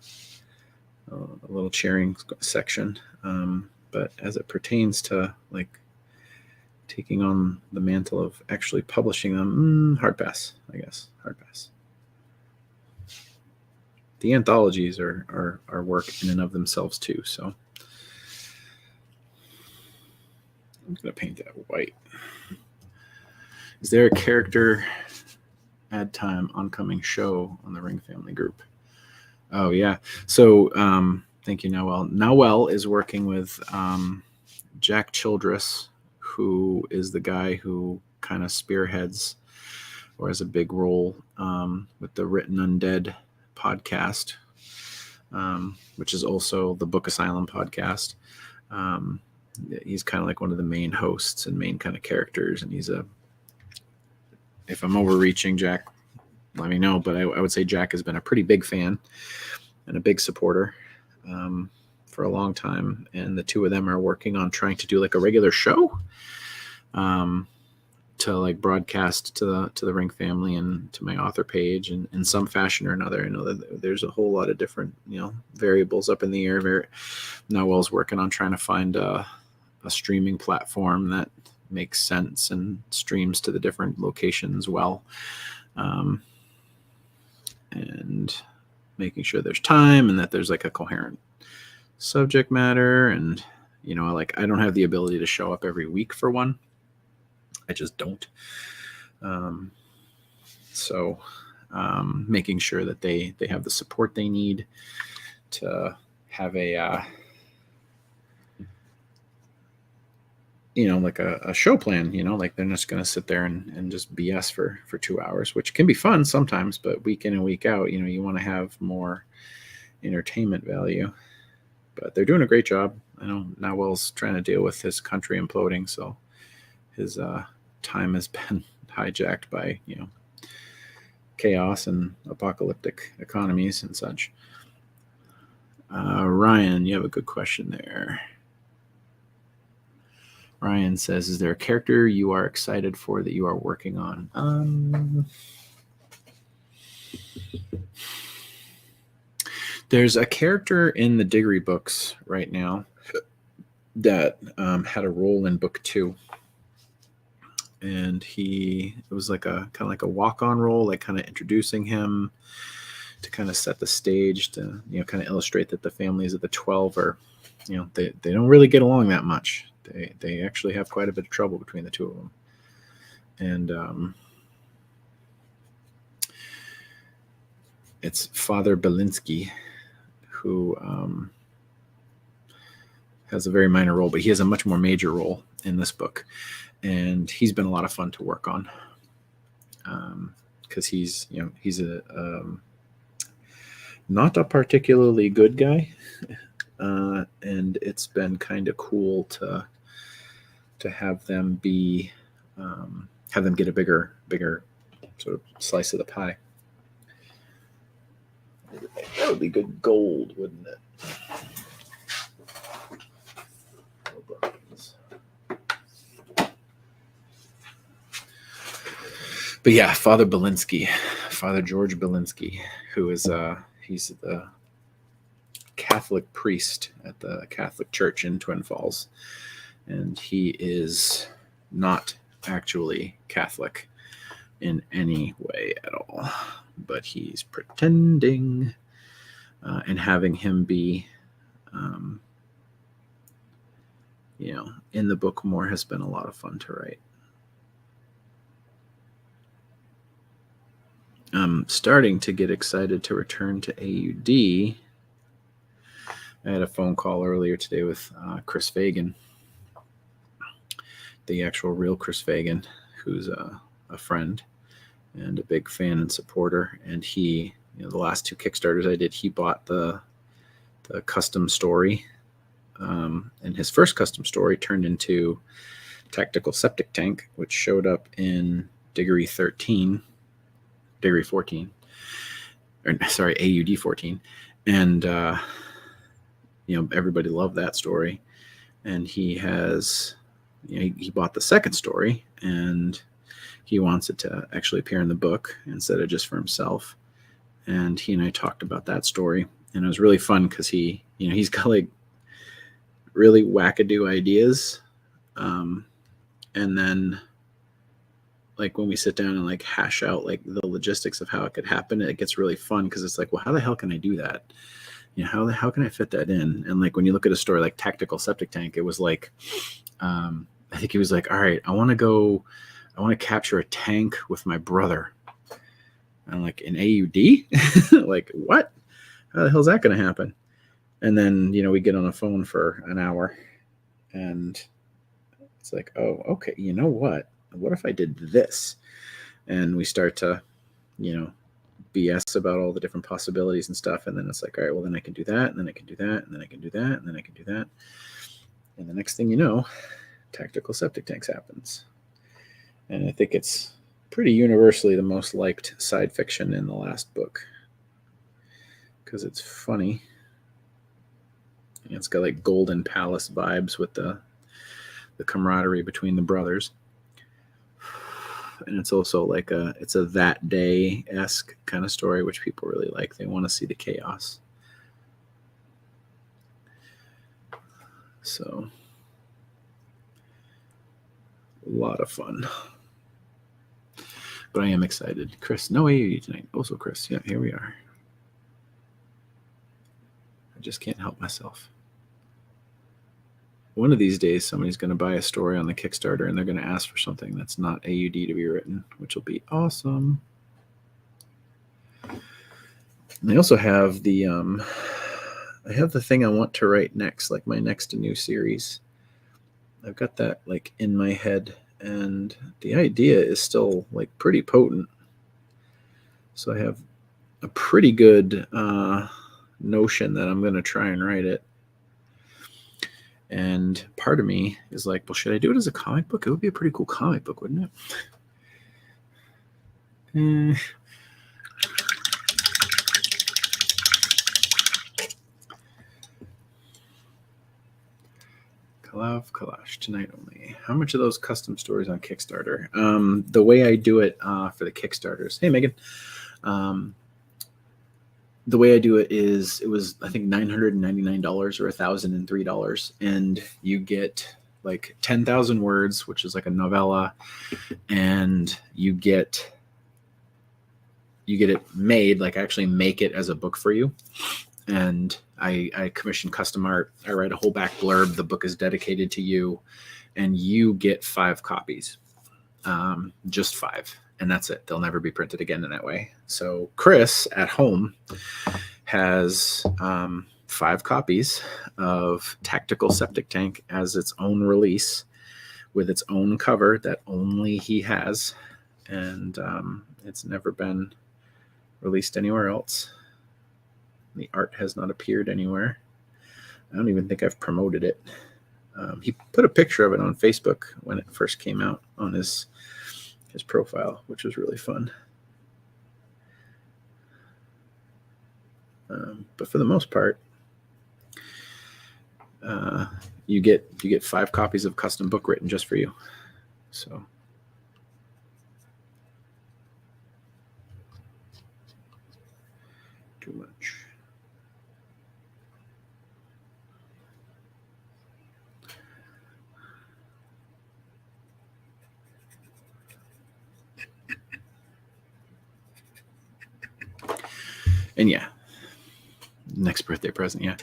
little cheering section. But as it pertains to like taking on the mantle of actually publishing them, hard pass, I guess. Hard pass. The anthologies are work in and of themselves too. So I'm going to paint that white. Is there a character ad time oncoming show on the Ring family group? Oh, yeah. So thank you, Noel. Noel is working with Jack Childress, who is the guy who kind of spearheads or has a big role with the Written Undead podcast, which is also the Book Asylum podcast. He's kind of like one of the main hosts and main kind of characters, and if I'm overreaching, Jack, let me know, but I would say Jack has been a pretty big fan and a big supporter for a long time, and the two of them are working on trying to do like a regular show to like broadcast to the Ring family and to my author page in some fashion or another. I know that there's a whole lot of different variables up in the air. Noel's working on trying to find a streaming platform that makes sense and streams to the different locations well, and making sure there's time and that there's like a coherent subject matter. And I don't have the ability to show up every week for one. I just don't. So making sure that they have the support they need to have a like a show plan, like they're just going to sit there and just BS for 2 hours, which can be fun sometimes, but week in and week out, you want to have more entertainment value. But they're doing a great job. I know Noel's trying to deal with his country imploding, so his time has been hijacked by chaos and apocalyptic economies and such. Ryan, you have a good question there. Ryan says, is there a character you are excited for that you are working on? There's a character in the Diggory books right now that had a role in book 2. And it was like a kind of like a walk-on role, like kind of introducing him to kind of set the stage to, kind of illustrate that the families of the 12 are, they don't really get along that much. They actually have quite a bit of trouble between the two of them. And it's Father Belinsky, who has a very minor role, but he has a much more major role in this book. And he's been a lot of fun to work on because he's not a particularly good guy. And it's been kind of cool to have them be, have them get a bigger sort of slice of the pie. That would be good gold, wouldn't it? But yeah, Father Belinsky, Father George Belinsky, who is he's the Catholic priest at the Catholic Church in Twin Falls, and he is not actually Catholic in any way at all, but he's pretending, and having him be, in the book more has been a lot of fun to write. I'm starting to get excited to return to AUD. I had a phone call earlier today with Chris Fagan, the actual real Chris Fagan, who's a friend and a big fan and supporter. And he, the last 2 Kickstarters I did, he bought the custom story And his first custom story turned into Tactical Septic Tank, which showed up in Diggory 14, AUD 14. And, everybody loved that story. And he has, he bought the second story, and he wants it to actually appear in the book instead of just for himself. And he and I talked about that story, and it was really fun because he's got like really wackadoo ideas. And then like when we sit down and like hash out like the logistics of how it could happen, it gets really fun because it's like, well, how the hell can I do that? How can I fit that in? And like when you look at a story like Tactical Septic Tank, it was like, I think he was like, all right, I want to capture a tank with my brother. And I'm like, an AUD? Like, what? How the hell is that going to happen? And then, we get on a phone for an hour, and it's like, oh, okay, you know what? What if I did this? And we start to, BS about all the different possibilities and stuff. And then it's like, all right, well, then I can do that, and then I can do that, and then I can do that, and then I can do that. And the next thing you know, Tactical Septic Tanks happens. And I think it's pretty universally the most liked side fiction in the last book because it's funny. It's got like Golden Palace vibes with the camaraderie between the brothers. And it's also like it's a that day-esque kind of story, which people really like. They want to see the chaos. So a lot of fun. But I am excited. Chris, no AUD tonight. Also, Chris, yeah, here we are. I just can't help myself. One of these days, somebody's going to buy a story on the Kickstarter, and they're going to ask for something that's not AUD to be written, which will be awesome. And they also have I have the thing I want to write next, like my next new series. I've got that like in my head, and the idea is still like pretty potent. So I have a pretty good notion that I'm going to try and write it. And part of me is like, well, should I do it as a comic book? It would be a pretty cool comic book, wouldn't it? Kalash tonight only. How much of those custom stories on Kickstarter? The way I do it for the Kickstarters. Hey, Megan. The way I do it is, it was, I think, $999 or $1,003, and you get like 10,000 words, which is like a novella, and you get it made, like I actually make it as a book for you. And I commission custom art. I write a whole back blurb. The book is dedicated to you, and you get 5 copies, just 5. And that's it. They'll never be printed again in that way. So Chris at home has 5 copies of Tactical Septic Tank as its own release with its own cover that only he has. And it's never been released anywhere else. The art has not appeared anywhere. I don't even think I've promoted it. He put a picture of it on Facebook when it first came out on his profile, which was really fun. But for the most part, you get 5 copies of custom book written just for you. So too much. And yeah, next birthday present. Yeah,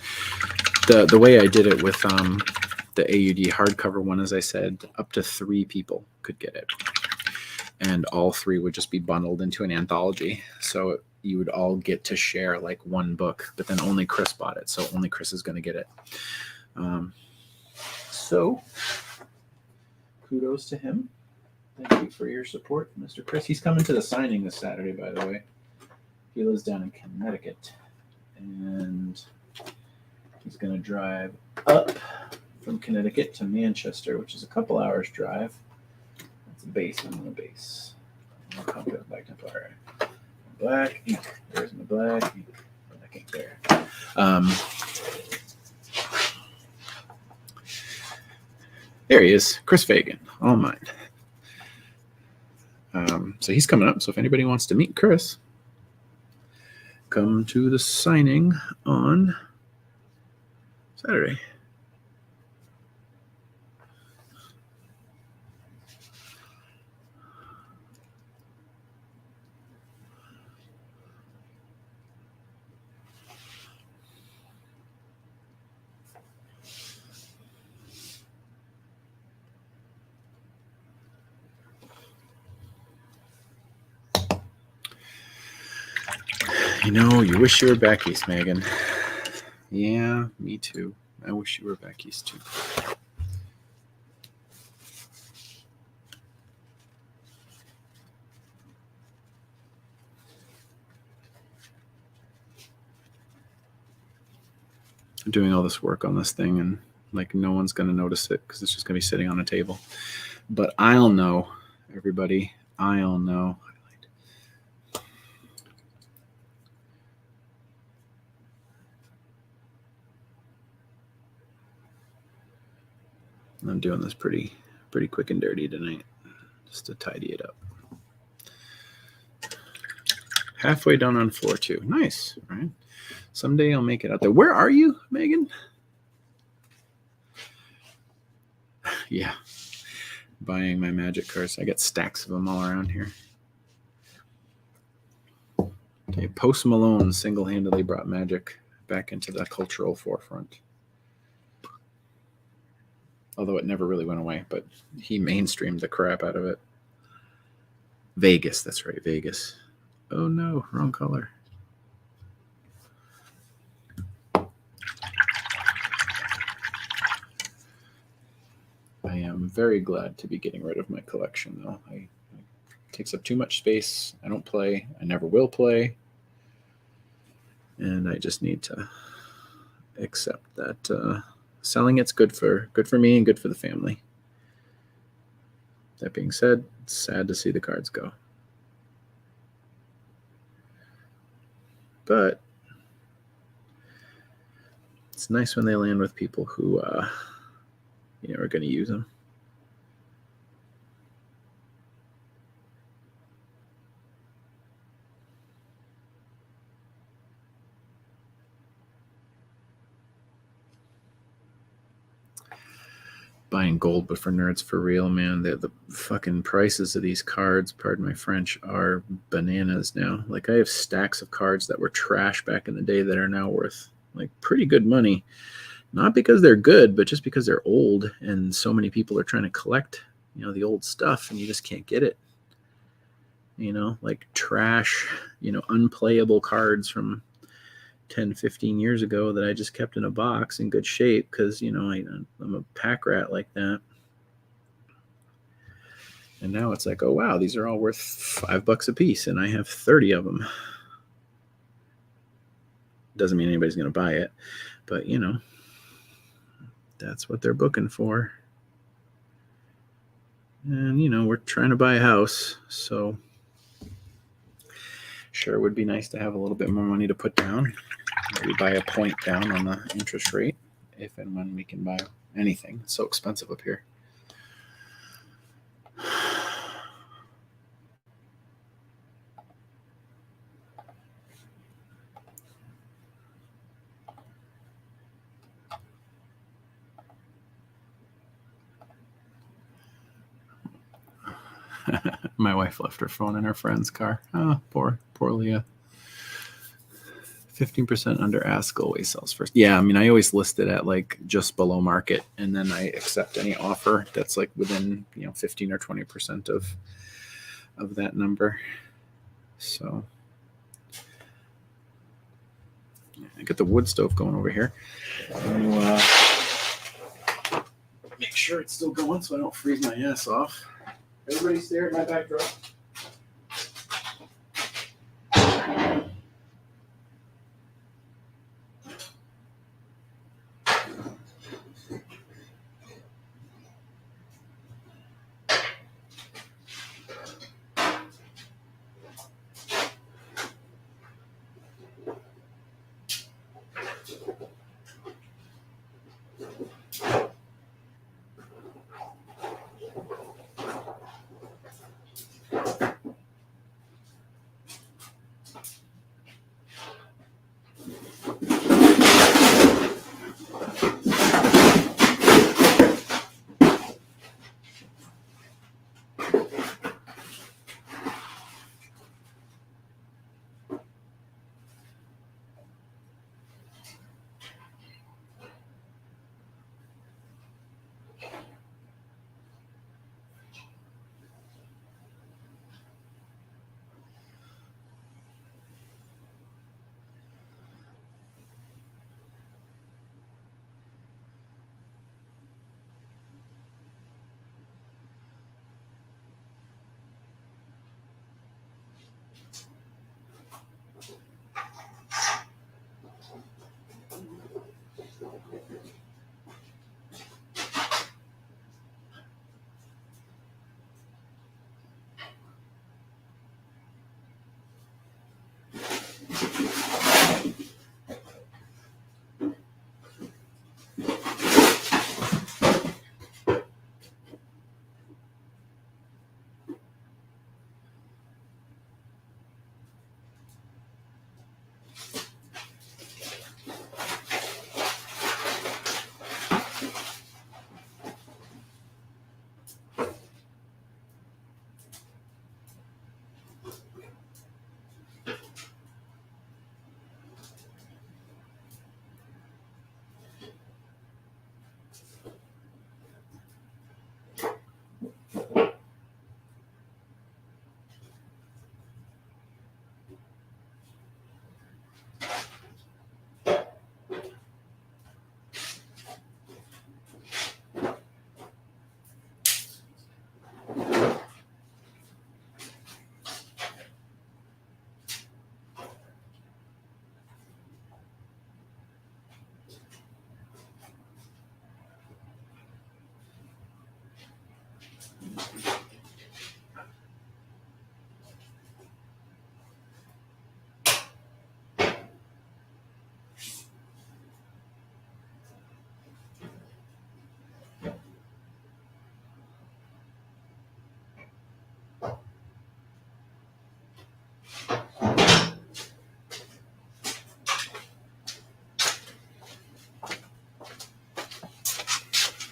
the way I did it with the AUD hardcover one, as I said, up to 3 people could get it, and all 3 would just be bundled into an anthology. So you would all get to share like one book, but then only Chris bought it, so only Chris is going to get it. So kudos to him. Thank you for your support, Mr. Chris. He's coming to the signing this Saturday, by the way. He lives down in Connecticut, and He's going to drive up from Connecticut to Manchester, which is a couple hours drive. That's a base. I'm on a base. I'll come back to fire. Black ink. There's my black ink. Black ink there. There he is, Chris Fagan, all mine. So he's coming up. So if anybody wants to meet Chris, come to the signing on Saturday. You know, you wish you were back east, Megan. Yeah, me too. I wish you were back east too. I'm doing all this work on this thing and like no one's going to notice it because it's just going to be sitting on a table. But I'll know, everybody. I'll know. I'm doing this pretty quick and dirty tonight, just to tidy it up. Halfway done on floor 2. Nice, right? Someday I'll make it out there. Where are you, Megan? Yeah, buying my magic cards. I got stacks of them all around here. Okay, Post Malone single-handedly brought magic back into the cultural forefront. Although it never really went away, but he mainstreamed the crap out of it. Vegas, that's right, Vegas. Oh no, wrong color. I am very glad to be getting rid of my collection, though. It takes up too much space. I don't play. I never will play. And I just need to accept that selling it's good for me and good for the family. That being said, it's sad to see the cards go. But it's nice when they land with people who are going to use them. Buying gold, but for nerds for real, man. The fucking prices of these cards, pardon my French, are bananas now. Like I have stacks of cards that were trash back in the day that are now worth like pretty good money. Not because they're good, but just because they're old and so many people are trying to collect, the old stuff and you just can't get it. Like trash, unplayable cards from 10, 15 years ago that I just kept in a box in good shape because, I'm a pack rat like that. And now it's like, oh, wow, these are all worth $5 a piece and I have 30 of them. Doesn't mean anybody's going to buy it, but, that's what they're booking for. And, we're trying to buy a house, so sure would be nice to have a little bit more money to put down. Maybe buy a point down on the interest rate if and when we can buy anything. It's so expensive up here. My wife left her phone in her friend's car. Oh, poor Leah. 15% under ask always sells first. Yeah, I mean, I always list it at like just below market, and then I accept any offer that's like within 15 or 20% of that number. So I got the wood stove going over here. I'm gonna make sure it's still going so I don't freeze my ass off. Everybody stare at my backdrop.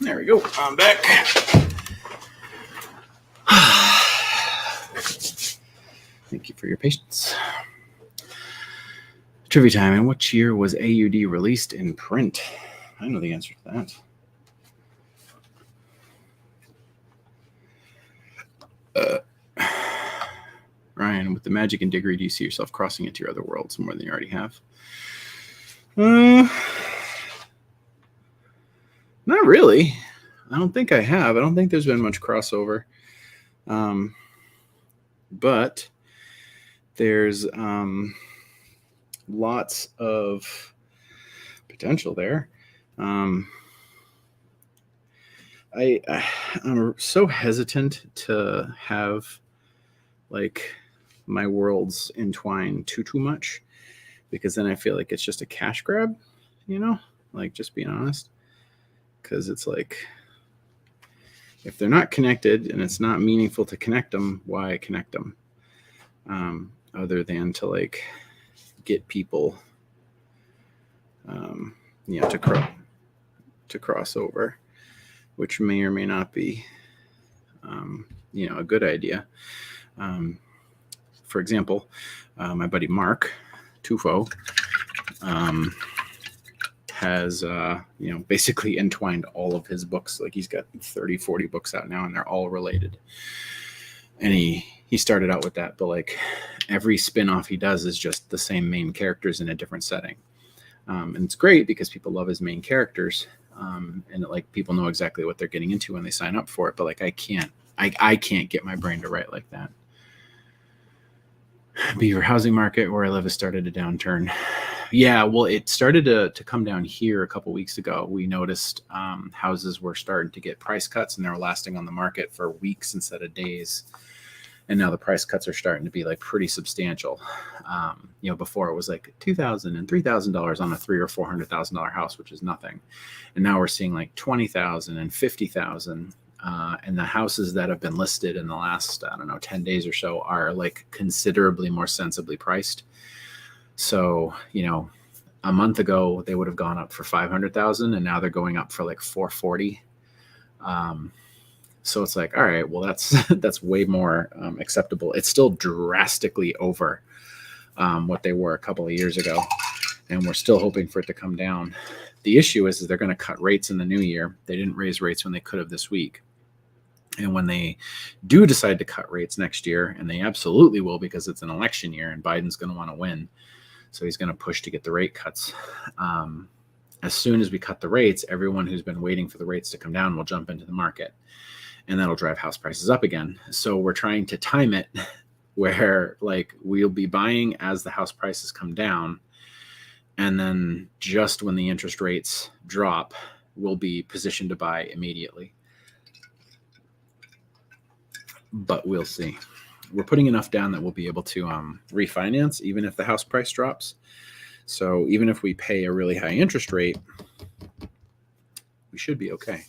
There we go. I'm back. Thank you for your patience. Trivia time. In which year was AUD released in print? I know the answer to that. Ryan, with the magic and Diggory, do you see yourself crossing into your other worlds more than you already have? Not really. I don't think I have. I don't think there's been much crossover. But there's lots of potential there. I'm so hesitant to have like my worlds entwine too much, because then I feel like it's just a cash grab, you know, like just being honest, because it's like if they're not connected and it's not meaningful to connect them, why connect them? Other than to like get people, you know, to cross over, which may or may not be, you know, a good idea. For example, my buddy Mark Tufo has, you know, basically entwined all of his books. Like he's got 30, 40 books out now, and they're all related. And he started out with that, but like every spin-off he does is just the same main characters in a different setting. And it's great because people love his main characters. And like people know exactly what they're getting into when they sign up for it. But like I can't get my brain to write like that. Beaver housing market where I live has started a downturn. Yeah, well, it started to come down here a couple weeks ago. We noticed houses were starting to get price cuts, and they were lasting on the market for weeks instead of days. And now the price cuts are starting to be like pretty substantial. You know, before it was like $2,000 and $3,000 on a $300,000 or $400,000 house, which is nothing. And now we're seeing like $20,000 and $50,000. And the houses that have been listed in the last, 10 days or so are like considerably more sensibly priced. So, you know, a month ago they would have gone up for $500,000, and now they're going up for like $440,000. So it's like, all right, well, that's way more acceptable. It's still drastically over what they were a couple of years ago, and we're still hoping for it to come down. The issue is they're going to cut rates in the new year. They didn't raise rates when they could have this week. And when they do decide to cut rates next year, and they absolutely will because it's an election year and Biden's going to want to win, so he's going to push to get the rate cuts. As soon as we cut the rates, everyone who's been waiting for the rates to come down will jump into the market. And that'll drive house prices up again. So we're trying to time it where like we'll be buying as the house prices come down. And then just when the interest rates drop, we'll be positioned to buy immediately. But we'll see. We're putting enough down that we'll be able to refinance even if the house price drops. So even if we pay a really high interest rate, we should be okay.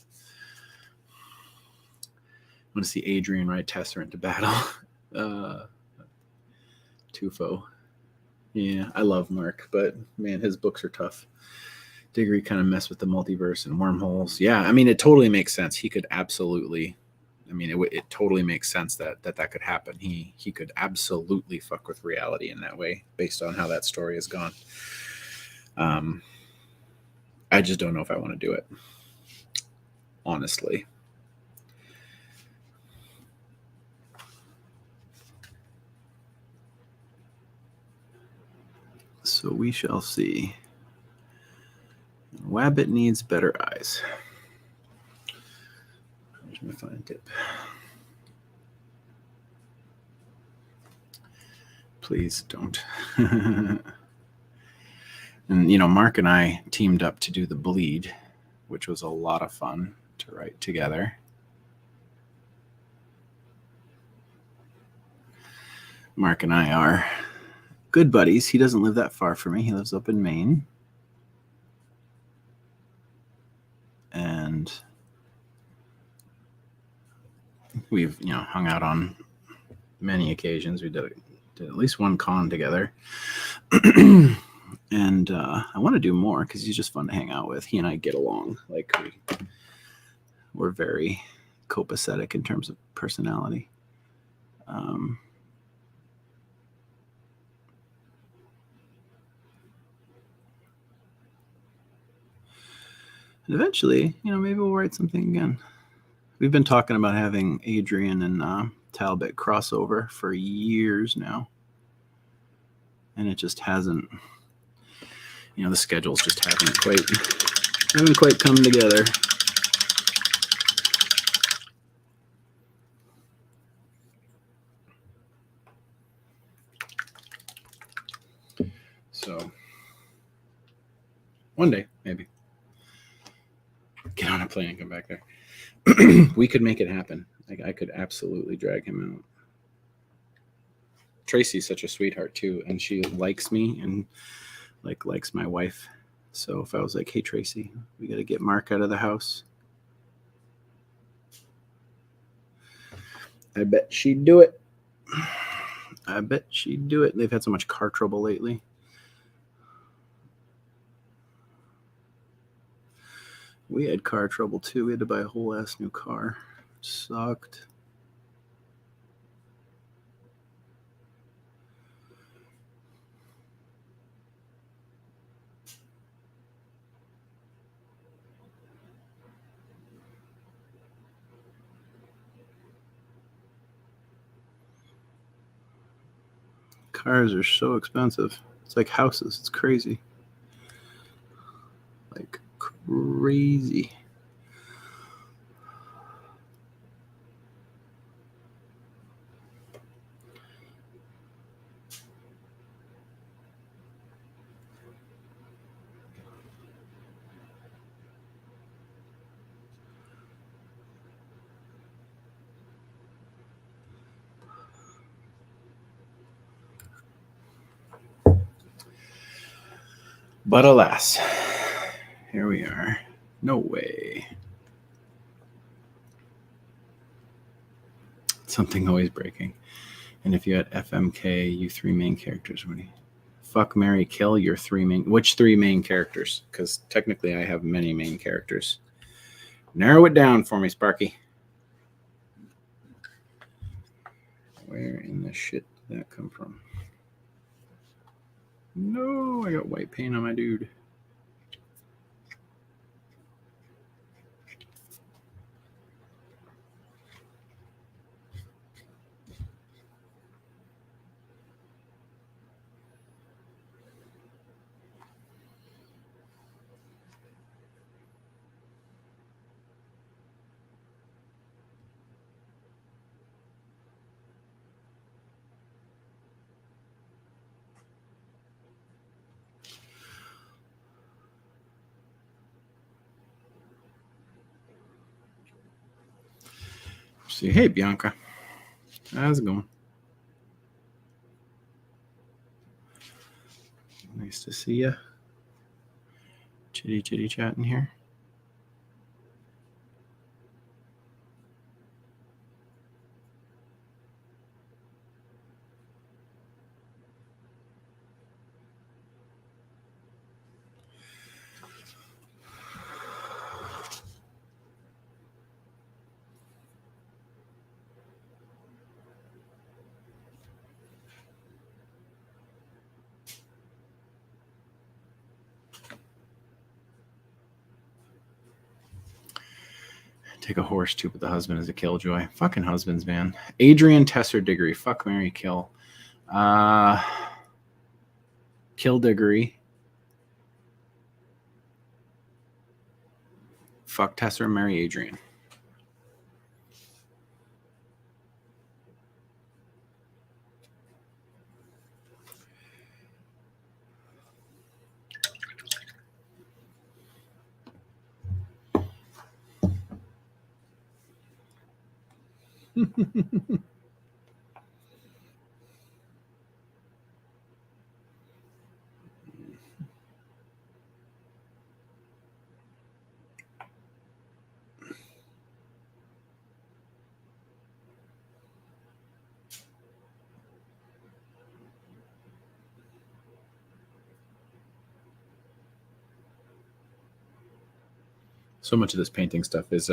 I want to see Adrian ride Tessa into battle. Tufo. Yeah, I love Mark, but man, his books are tough. Diggory kind of mess with the multiverse and wormholes. Yeah, I mean, it totally makes sense. He could absolutely, I mean, it totally makes sense that could happen. He could absolutely fuck with reality in that way based on how that story has gone. I just don't know if I want to do it, honestly. So we shall see. Wabbit needs better eyes. Here's my fine tip. Please don't. And, you know, Mark and I teamed up to do The Bleed, which was a lot of fun to write together. Mark and I are good buddies. He doesn't live that far from me. He lives up in Maine. And we've, you know, hung out on many occasions. We did at least one con together. And I want to do more because he's just fun to hang out with. He and I get along. Like we're very copacetic in terms of personality. And eventually, maybe we'll write something again. We've been talking about having Adrian and Talbot crossover for years now, and it just hasn't. The schedules just haven't quite come together. So one day, maybe, get on a plane and come back there. We could make it happen. I could absolutely drag him out. Tracy's such a sweetheart too, and she likes me and likes my wife. So if I was like, hey Tracy, we got to get Mark out of the house, I bet she'd do it. They've had so much car trouble lately. We had car trouble too. We had to buy a whole ass new car. It sucked. Cars are so expensive. It's like houses. It's crazy. Like crazy. But alas, here we are. No way. Something always breaking. And if you had FMK, you three main characters, what do you... Fuck, marry, kill your three main... Which three main characters? Because technically I have many main characters. Narrow it down for me, Sparky. Where in the shit did that come from? No, I got white paint on my dude. See, hey Bianca, how's it going? Nice to see you. Chitty chatting here. Take a horse too, but the husband is a killjoy. Fucking husbands, man. Adrian Tesser Diggory. Fuck, marry, kill. Kill Diggory. Fuck Tesser, marry Adrian. So much of this painting stuff is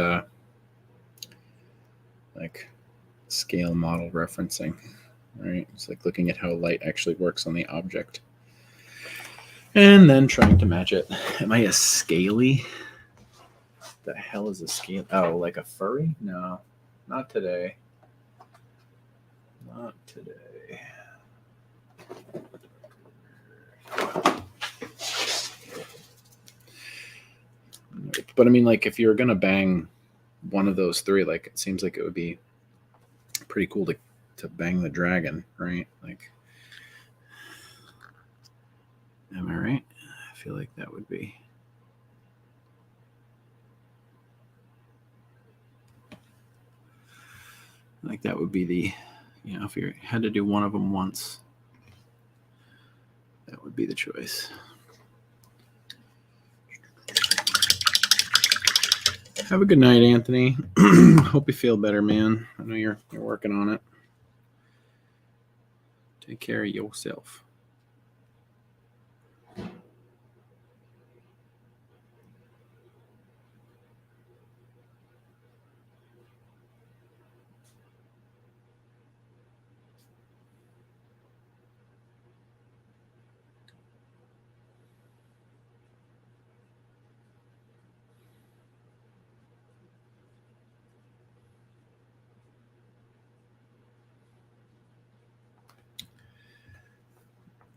scale model referencing, right? It's like looking at how light actually works on the object. And then trying to match it. Am I a scaly? The hell is a scale? Oh, like a furry? No, not today. Not today. But I mean, like, if you're gonna bang one of those three, like, it seems like it would be pretty cool to bang the dragon, right? Like, am I right? I feel like that would be. Like, that would be the, you know, if you had to do one of them once, that would be the choice. Have a good night, Anthony. Hope you feel better, man. I know you're working on it. Take care of yourself.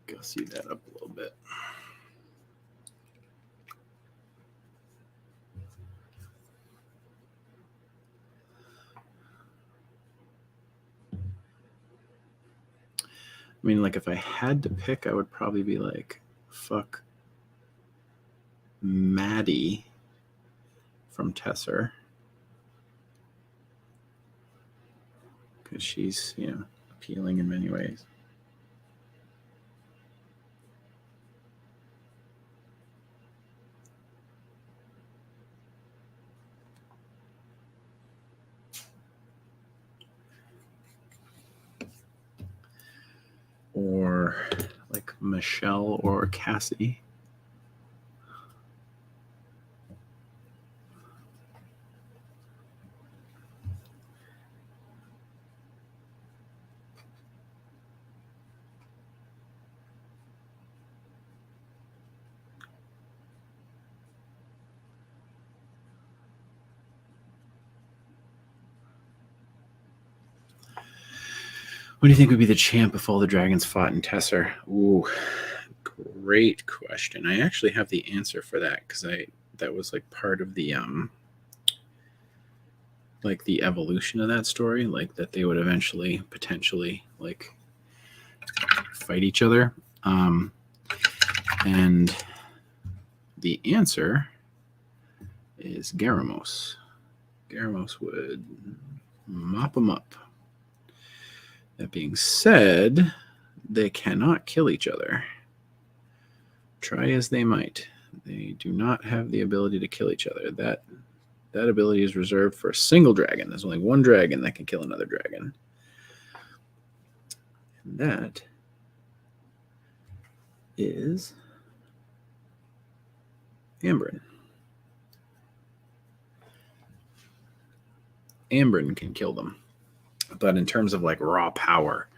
Go see that up a little bit. I mean, like, if I had to pick, I would probably be like, fuck Maddie from Tesser. Because she's, you know, appealing in many ways. Or like Michelle or Cassie. What do you think would be the champ if all the dragons fought in Tesser? Ooh, great question. I actually have the answer for that because that was like part of the like the evolution of that story, like that they would eventually potentially like fight each other. And the answer is Garamos. Garamos would mop them up. That being said, they cannot kill each other. Try as they might. They do not have the ability to kill each other. That ability is reserved for a single dragon. There's only one dragon that can kill another dragon. And that is Ambrin. Ambrin can kill them. But in terms of like raw power,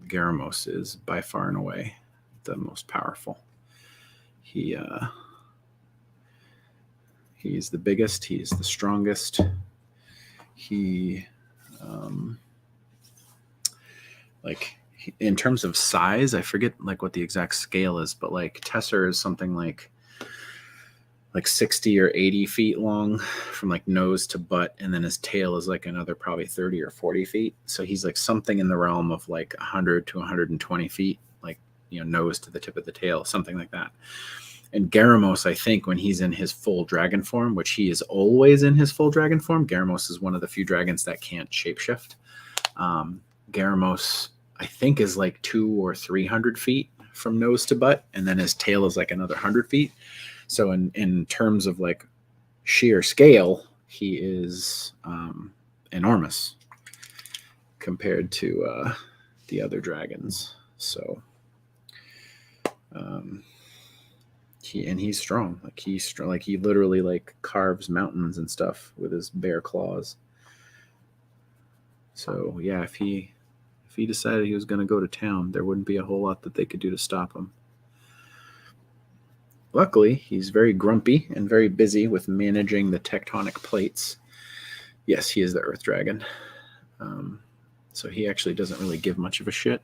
Garamos is by far and away the most powerful. He's the biggest. He's the strongest. He, in terms of size, I forget like what the exact scale is, but like Tesser is something like 60 or 80 feet long from like nose to butt. And then his tail is like another probably 30 or 40 feet. So he's like something in the realm of like 100 to 120 feet, like, you know, nose to the tip of the tail, something like that. And Garamos, I think when he's in his full dragon form, which he is always in his full dragon form, Garamos is one of the few dragons that can't shapeshift. Garamos, I think, is like 200 or 300 feet from nose to butt. And then his tail is like another 100 feet. So in terms of like sheer scale, he is enormous compared to the other dragons. So he's strong. Like he's strong. Like he literally like carves mountains and stuff with his bare claws. So yeah, if he decided he was going to go to town, there wouldn't be a whole lot that they could do to stop him. Luckily, he's very grumpy and very busy with managing the tectonic plates. Yes, he is the Earth Dragon. So he actually doesn't really give much of a shit.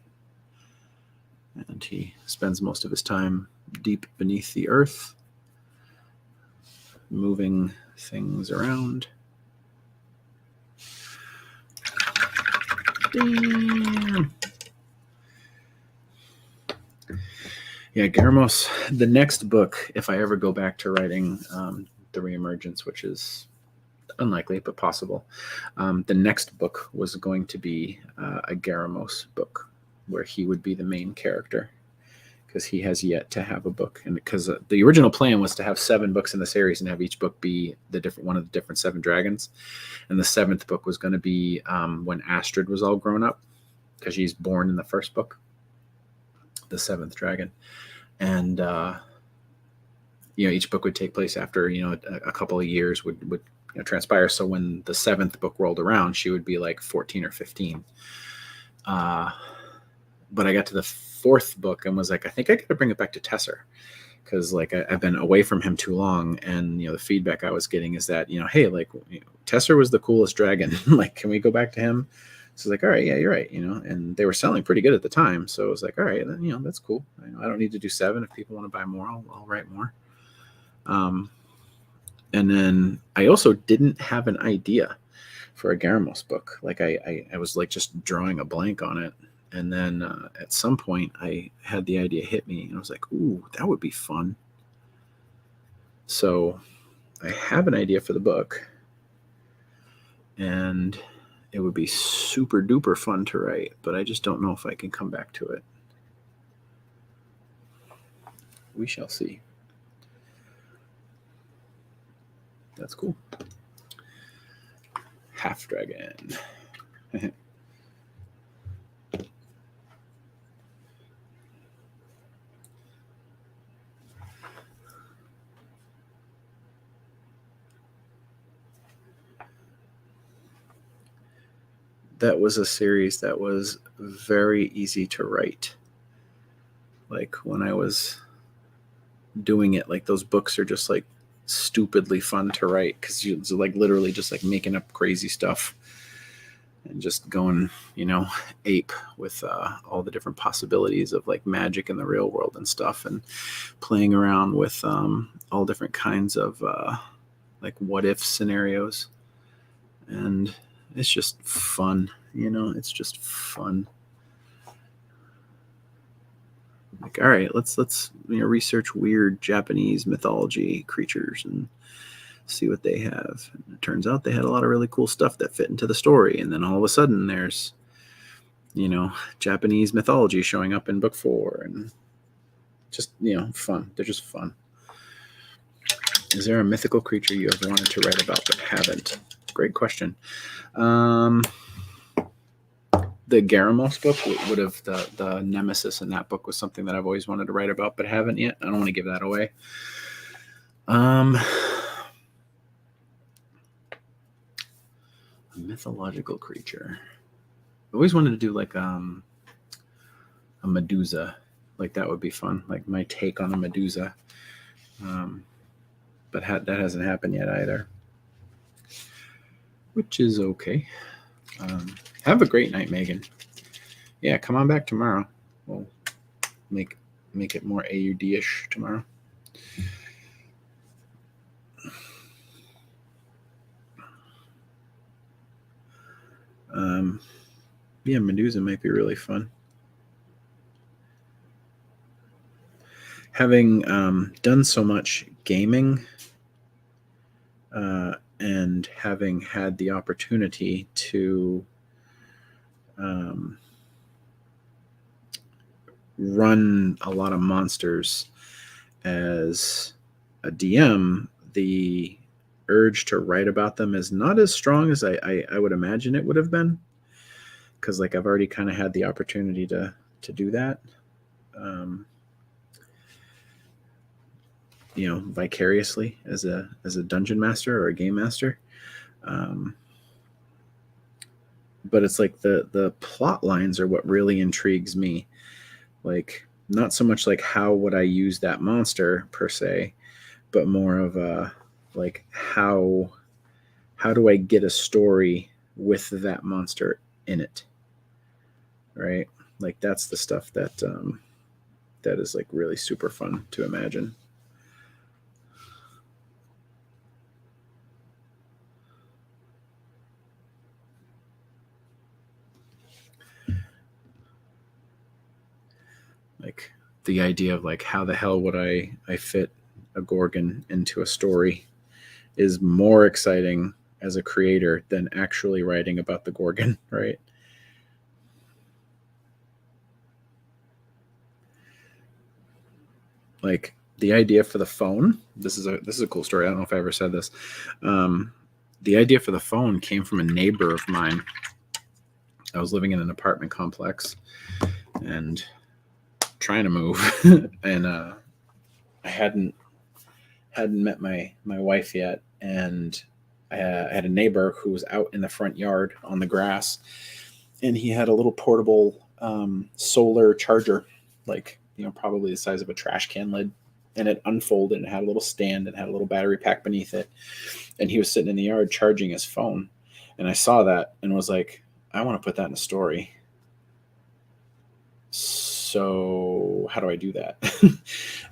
And he spends most of his time deep beneath the earth, moving things around. Damn. Yeah, Garamos, the next book, if I ever go back to writing The Reemergence, which is unlikely but possible, the next book was going to be a Garamos book where he would be the main character, because he has yet to have a book. And because the original plan was to have 7 books in the series and have each book be one of the different 7 dragons. And the 7th book was going to be when Astrid was all grown up, because she's born in the first book, the 7th dragon. And each book would take place after a couple of years would transpire. So when the 7th book rolled around, she would be like 14 or 15. But I got to the 4th book and was like, I think I got to bring it back to Tesser, because like I've been away from him too long, and the feedback I was getting is that hey, like Tesser was the coolest dragon. Like, can we go back to him? So like, all right, yeah, you're right, and they were selling pretty good at the time, so it was like, all right, then, that's cool. I don't need to do 7. If people want to buy more, I'll write more. And then I also didn't have an idea for a Garamos book. Like I was like just drawing a blank on it. And then at some point I had the idea hit me, and I was like, ooh, that would be fun. So I have an idea for the book, and it would be super duper fun to write, but I just don't know if I can come back to it. We shall see. That's cool. Half dragon. That was a series that was very easy to write. Like when I was doing it, like those books are just like stupidly fun to write, because you're like literally just like making up crazy stuff and just going, ape with all the different possibilities of like magic in the real world and stuff, and playing around with all different kinds of like what if scenarios. And it's just fun, it's just fun. Like, all right, let's research weird Japanese mythology creatures and see what they have. And it turns out they had a lot of really cool stuff that fit into the story. And then all of a sudden there's, Japanese mythology showing up in book 4, and just, fun. They're just fun. Is there a mythical creature you have wanted to write about but haven't? Great question. The Garamos book would have, the nemesis in that book was something that I've always wanted to write about but haven't yet. I don't want to give that away. A mythological creature. I always wanted to do like a Medusa. Like that would be fun. Like my take on a Medusa. But that hasn't happened yet either, which is okay. Have a great night, Megan. Yeah, come on back tomorrow. We'll make it more AUD-ish tomorrow. Yeah, Medusa might be really fun. Having done so much gaming and having had the opportunity to run a lot of monsters as a DM, the urge to write about them is not as strong as I would imagine it would have been, because like I've already kind of had the opportunity to do that, vicariously as a dungeon master or a game master. but it's like the plot lines are what really intrigues me. Like, not so much like how would I use that monster per se, but more of a like how do I get a story with that monster in it, right? Like that's the stuff that that is like really super fun to imagine. Like the idea of like how the hell would I fit a Gorgon into a story is more exciting as a creator than actually writing about the Gorgon, right? Like the idea for the phone. This is a cool story. I don't know if I ever said this. The idea for the phone came from a neighbor of mine. I was living in an apartment complex and trying to move, and I hadn't met my wife yet, and I had a neighbor who was out in the front yard on the grass, and he had a little portable solar charger, like, you know, probably the size of a trash can lid, and it unfolded and it had a little stand and had a little battery pack beneath it, and he was sitting in the yard charging his phone, and I saw that and was like, I want to put that in a story. So how do I do that?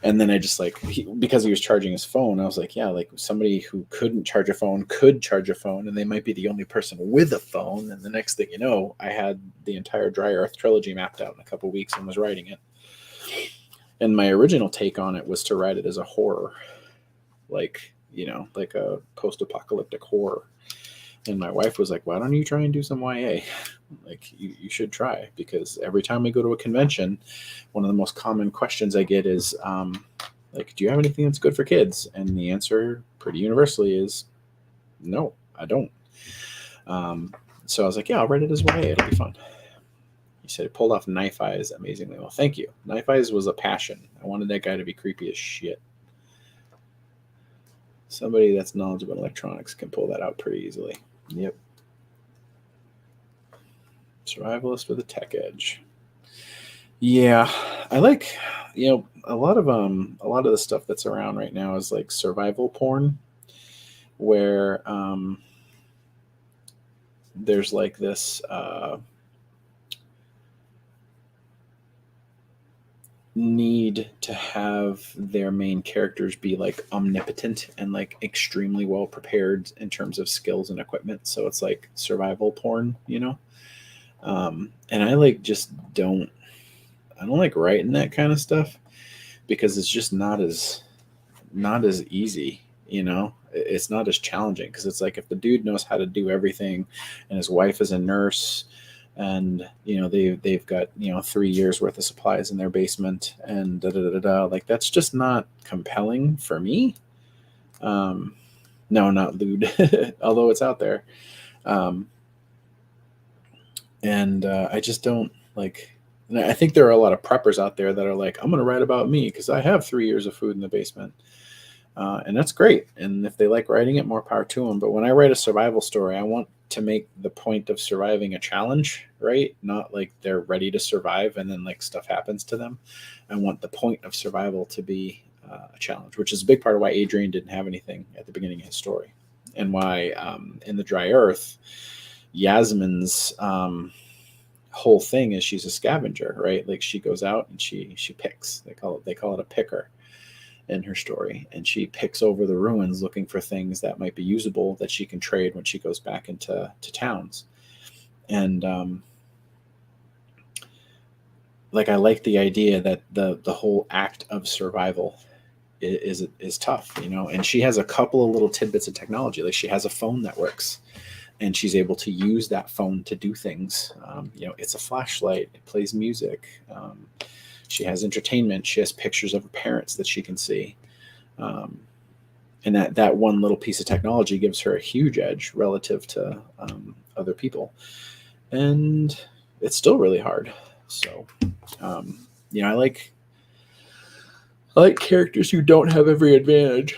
And then I just like, because he was charging his phone, I was like, yeah, like somebody who couldn't charge a phone could charge a phone, and they might be the only person with a phone. And the next thing you know, I had the entire Dry Earth trilogy mapped out in a couple of weeks and was writing it. And my original take on it was to write it as a horror, like, you know, like a post-apocalyptic horror. And my wife was like, why don't you try and do some YA? Like, you should try, because every time we go to a convention, one of the most common questions I get is, like, do you have anything that's good for kids? And the answer pretty universally is, no, I don't. So I was like, yeah, I'll write it as YA. It'll be fun. He said he pulled off Knife Eyes amazingly well. Thank you. Knife Eyes was a passion. I wanted that guy to be creepy as shit. Somebody that's knowledgeable in electronics can pull that out pretty easily. Yep. Survivalist with a tech edge. Yeah, I like, you know, a lot of the stuff that's around right now is like survival porn, where there's like this need to have their main characters be like omnipotent and like extremely well prepared in terms of skills and equipment. So it's like survival porn, you know? And I like just I don't like writing that kind of stuff, because it's just not as easy, you know? It's not as challenging, because it's like if the dude knows how to do everything and his wife is a nurse, and you know they've got, you know, 3 years worth of supplies in their basement, and like that's just not compelling for me. No, not lewd, although it's out there. And I just don't like. And I think there are a lot of preppers out there that are like, I'm going to write about me because I have 3 years of food in the basement. And that's great. And if they like writing it, more power to them. But when I write a survival story, I want to make the point of surviving a challenge, right? Not like they're ready to survive and then like stuff happens to them. I want the point of survival to be a challenge, which is a big part of why Adrian didn't have anything at the beginning of his story, and why in the Dry Earth, Yasmin's whole thing is she's a scavenger, right? Like she goes out and she picks. They call it a picker in her story, and she picks over the ruins looking for things that might be usable that she can trade when she goes back into towns. And like I like the idea that the whole act of survival is tough, you know. And she has a couple of little tidbits of technology. Like she has a phone that works, and she's able to use that phone to do things. You know, it's a flashlight. It plays music. She has entertainment. She has pictures of her parents that she can see. And that one little piece of technology gives her a huge edge relative to other people. And it's still really hard. So, you know, I like characters who don't have every advantage.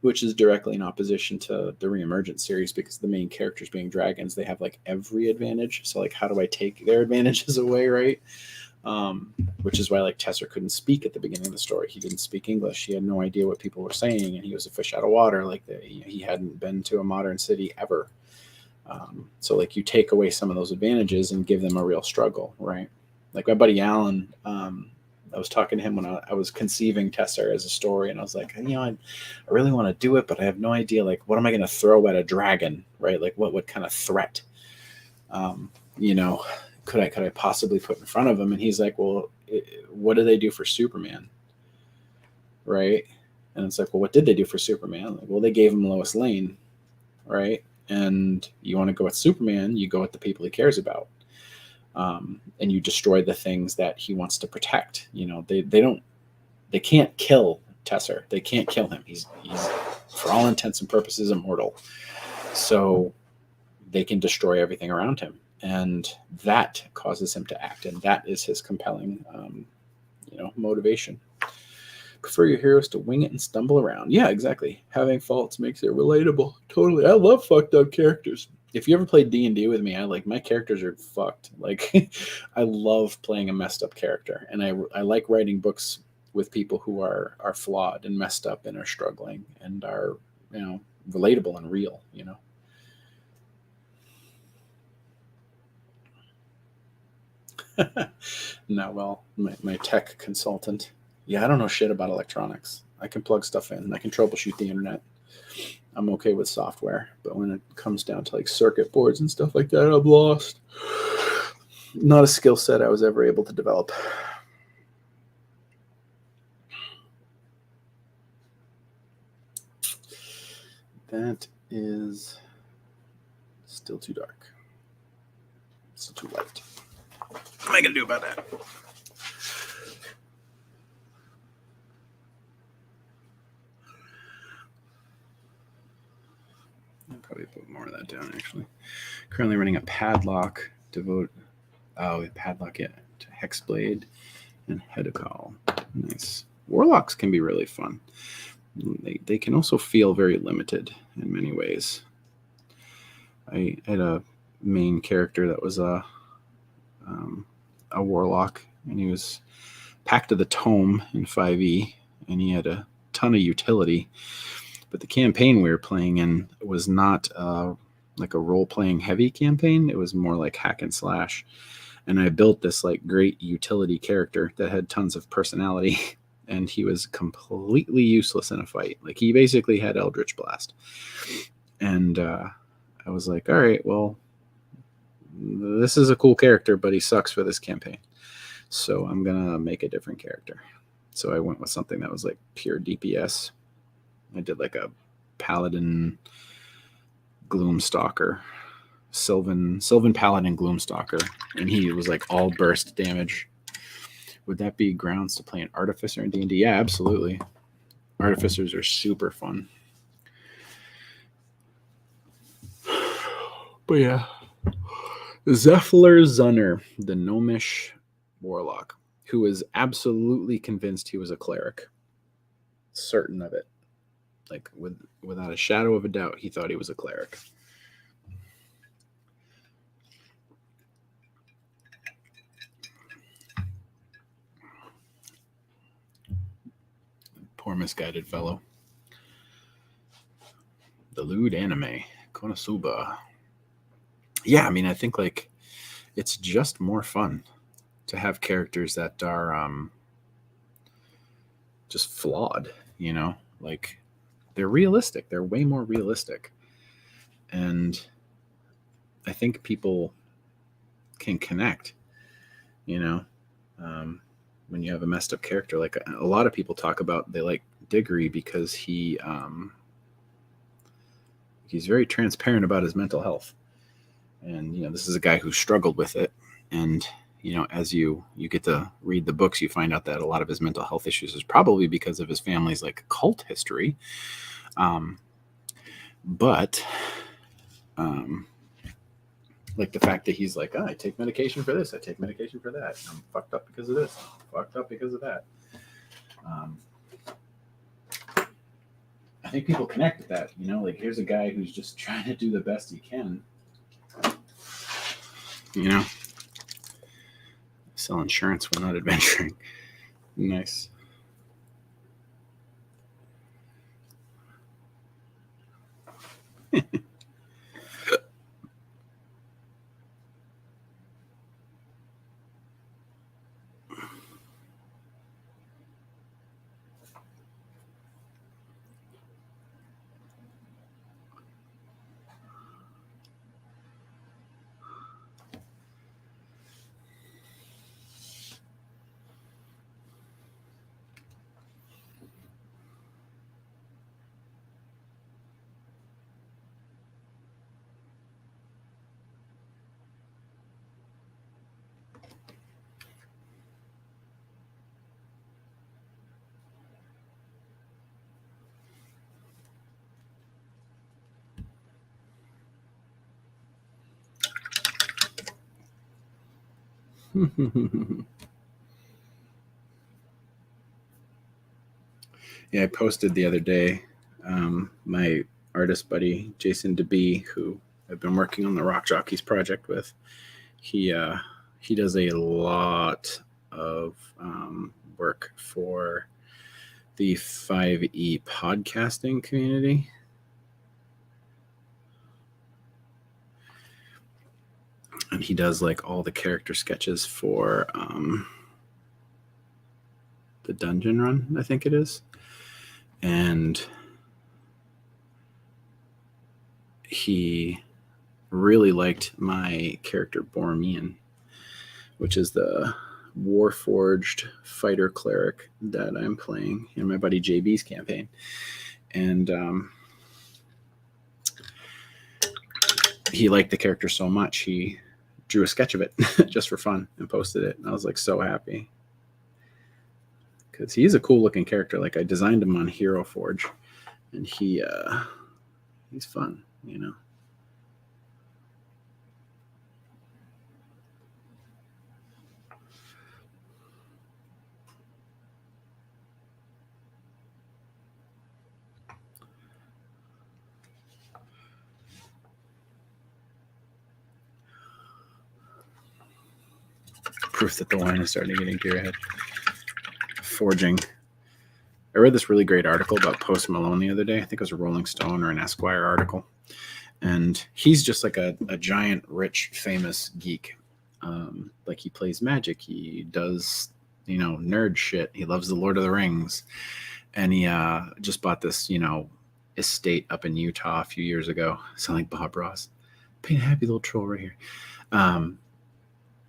which is directly in opposition to the Reemergence series, because the main characters being dragons, they have like every advantage. So like, how do I take their advantages away, right? Which is why like Tesser couldn't speak at the beginning of the story. He didn't speak English. He had no idea what people were saying, and he was a fish out of water. Like he hadn't been to a modern city ever. So like you take away some of those advantages and give them a real struggle, right? Like my buddy Alan, I was talking to him when I was conceiving Tesser as a story, and I was like, I really want to do it, but I have no idea, like, what am I going to throw at a dragon, right? Like, what kind of threat, could I possibly put in front of him? And he's like, well, what do they do for Superman, right? And it's like, well, what did they do for Superman? Like, well, they gave him Lois Lane, right? And you want to go with Superman, you go with the people he cares about. And you destroy the things that he wants to protect. They can't kill Tesser. They can't kill him. He's for all intents and purposes immortal. So they can destroy everything around him, and that causes him to act, and that is his compelling, motivation. Prefer your heroes to wing it and stumble around. Yeah, exactly. Having faults makes it relatable. Totally. I love fucked up characters. If you ever played D&D with me, my characters are fucked. Like, I love playing a messed up character, and I like writing books with people who are flawed and messed up and are struggling and are, relatable and real, No, well, my tech consultant. Yeah, I don't know shit about electronics. I can plug stuff in. I can troubleshoot the internet. I'm okay with software, but when it comes down to like circuit boards and stuff like that, I'm lost. Not a skill set I was ever able to develop. That is still too dark. Still too light. What am I going to do about that? I'll probably put more of that down, actually. Currently running a padlock to Hexblade and Hedekal. Nice. Warlocks can be really fun. They can also feel very limited in many ways. I had a main character that was a warlock, and he was Pact of the Tome in 5e, and he had a ton of utility. But the campaign we were playing in was not like a role-playing heavy campaign. It was more like hack and slash. And I built this like great utility character that had tons of personality, and he was completely useless in a fight. Like, he basically had Eldritch Blast. And I was like, all right, well, this is a cool character, but he sucks for this campaign. So I'm going to make a different character. So I went with something that was like pure DPS. I did like a Paladin Gloomstalker, Sylvan Paladin Gloomstalker, and he was like all burst damage. Would that be grounds to play an Artificer in D&D? Yeah, absolutely. Artificers are super fun. But yeah, Zephyr Zunner, the gnomish warlock, who was absolutely convinced he was a cleric. Certain of it. Like, without a shadow of a doubt, he thought he was a cleric. Poor misguided fellow. The lewd anime, Konosuba. Yeah, I mean, I think like it's just more fun to have characters that are just flawed, like they're realistic. They're way more realistic. And I think people can connect, when you have a messed up character. Like, a lot of people talk about, they like Diggory because he's very transparent about his mental health. And, this is a guy who struggled with it. And, as you get to read the books, you find out that a lot of his mental health issues is probably because of his family's like cult history. But like the fact that he's like, I take medication for this, I take medication for that. I'm fucked up because of this, I'm fucked up because of that. I think people connect with that, you know, like here's a guy who's just trying to do the best he can. You know, sell insurance when not adventuring. Nice. Yeah, I posted the other day, my artist buddy Jason DeBee, who I've been working on the Rock Jockeys project with. He does a lot of work for the 5e podcasting community. And he does like all the character sketches for the dungeon run, I think it is. And he really liked my character Bormian, which is the Warforged fighter cleric that I'm playing in my buddy JB's campaign. And he liked the character so much, he drew a sketch of it just for fun and posted it. And I was like so happy, because he's a cool looking character. Like I designed him on Hero Forge, and he's fun, you know. Proof that the wine is starting to get into your head. Forging. I read this really great article about Post Malone the other day. I think it was a Rolling Stone or an Esquire article. And he's just like a giant, rich, famous geek. Like he plays Magic. He does, you know, nerd shit. He loves the Lord of the Rings. And he just bought this, you know, estate up in Utah a few years ago. Sound like Bob Ross. Paint a happy little troll right here.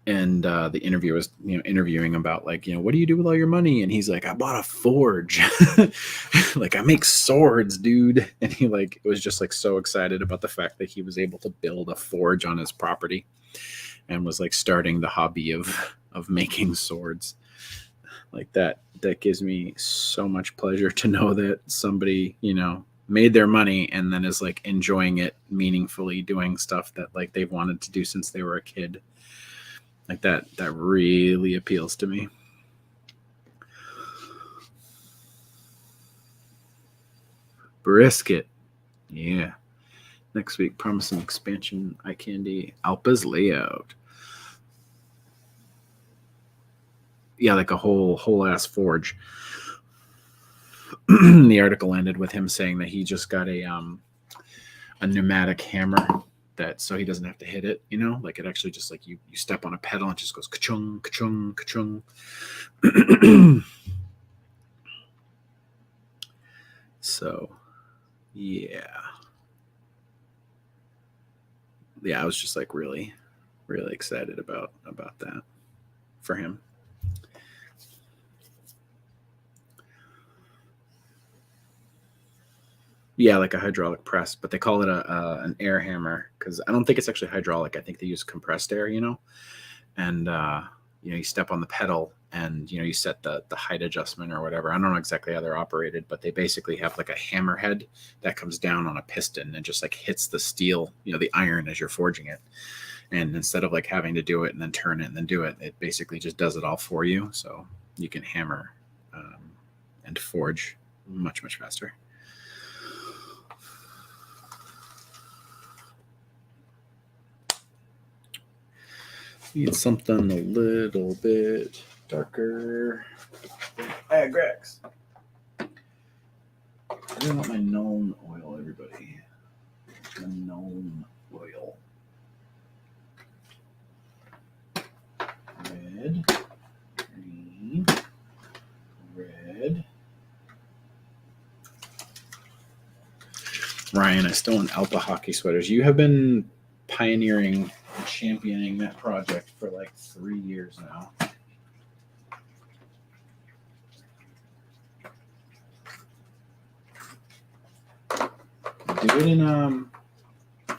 And the interviewer was, you know, interviewing about like, you know, what do you do with all your money? And he's like, I bought a forge. Like I make swords, dude. And he like was just like so excited about the fact that he was able to build a forge on his property, and was like starting the hobby of making swords. Like that gives me so much pleasure to know that somebody, you know, made their money and then is like enjoying it meaningfully, doing stuff that like they've wanted to do since they were a kid. Like that really appeals to me. Brisket. Yeah. Next week, promising expansion, eye candy, Alpa's layout. Yeah, like a whole ass forge. The article ended with him saying that he just got a pneumatic hammer, that so he doesn't have to hit it, you know, like it actually just like you step on a pedal and it just goes ka-chung, ka-chung, ka-chung. So yeah, I was just like really excited about that for him. Yeah, like a hydraulic press, but they call it an air hammer because I don't think it's actually hydraulic. I think they use compressed air, you know. And you know, you step on the pedal and you know you set the height adjustment or whatever. I don't know exactly how they're operated, but they basically have like a hammer head that comes down on a piston and just like hits the steel, you know, the iron as you're forging it. And instead of like having to do it and then turn it and then do it, it basically just does it all for you. So you can hammer and forge much faster. Need something a little bit darker. Agrex. I really want my known oil, everybody. The known oil. Red, green, red. Ryan, I still own Alpha hockey sweaters. You have been pioneering and championing that project for like 3 years now.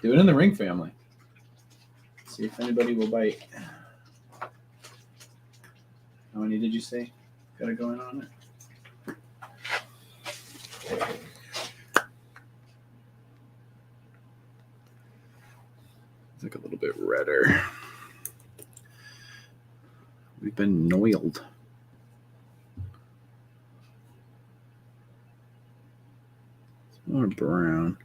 Do it in the Ring family. See if anybody will bite. How many did you say got it going on it? It's like a little bit redder. We've been noiled. It's more brown.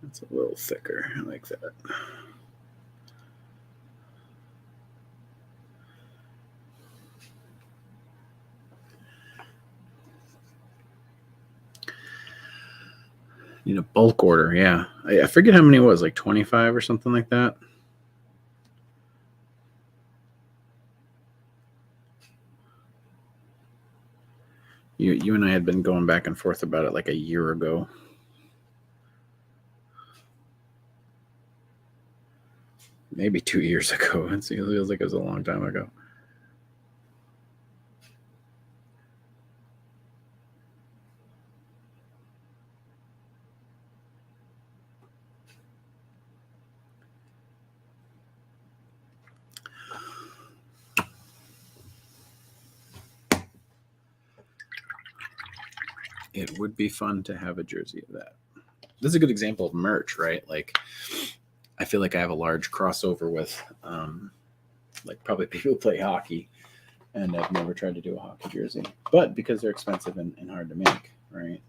It's a little thicker. I like that. Need a bulk order, yeah. I forget how many it was, like 25 or something like that. You and I had been going back and forth about it like a year ago. Maybe 2 years ago. It feels like it was a long time ago. It would be fun to have a jersey of that. This is a good example of merch, right? Like, I feel like I have a large crossover with, like, probably people who play hockey, and I've never tried to do a hockey jersey, but because they're expensive and hard to make, right?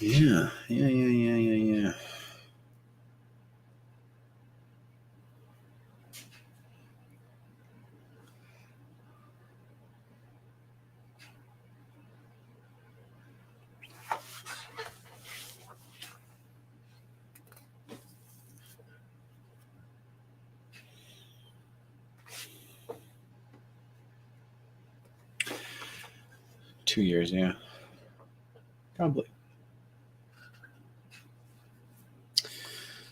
Yeah. 2 years, yeah. Probably.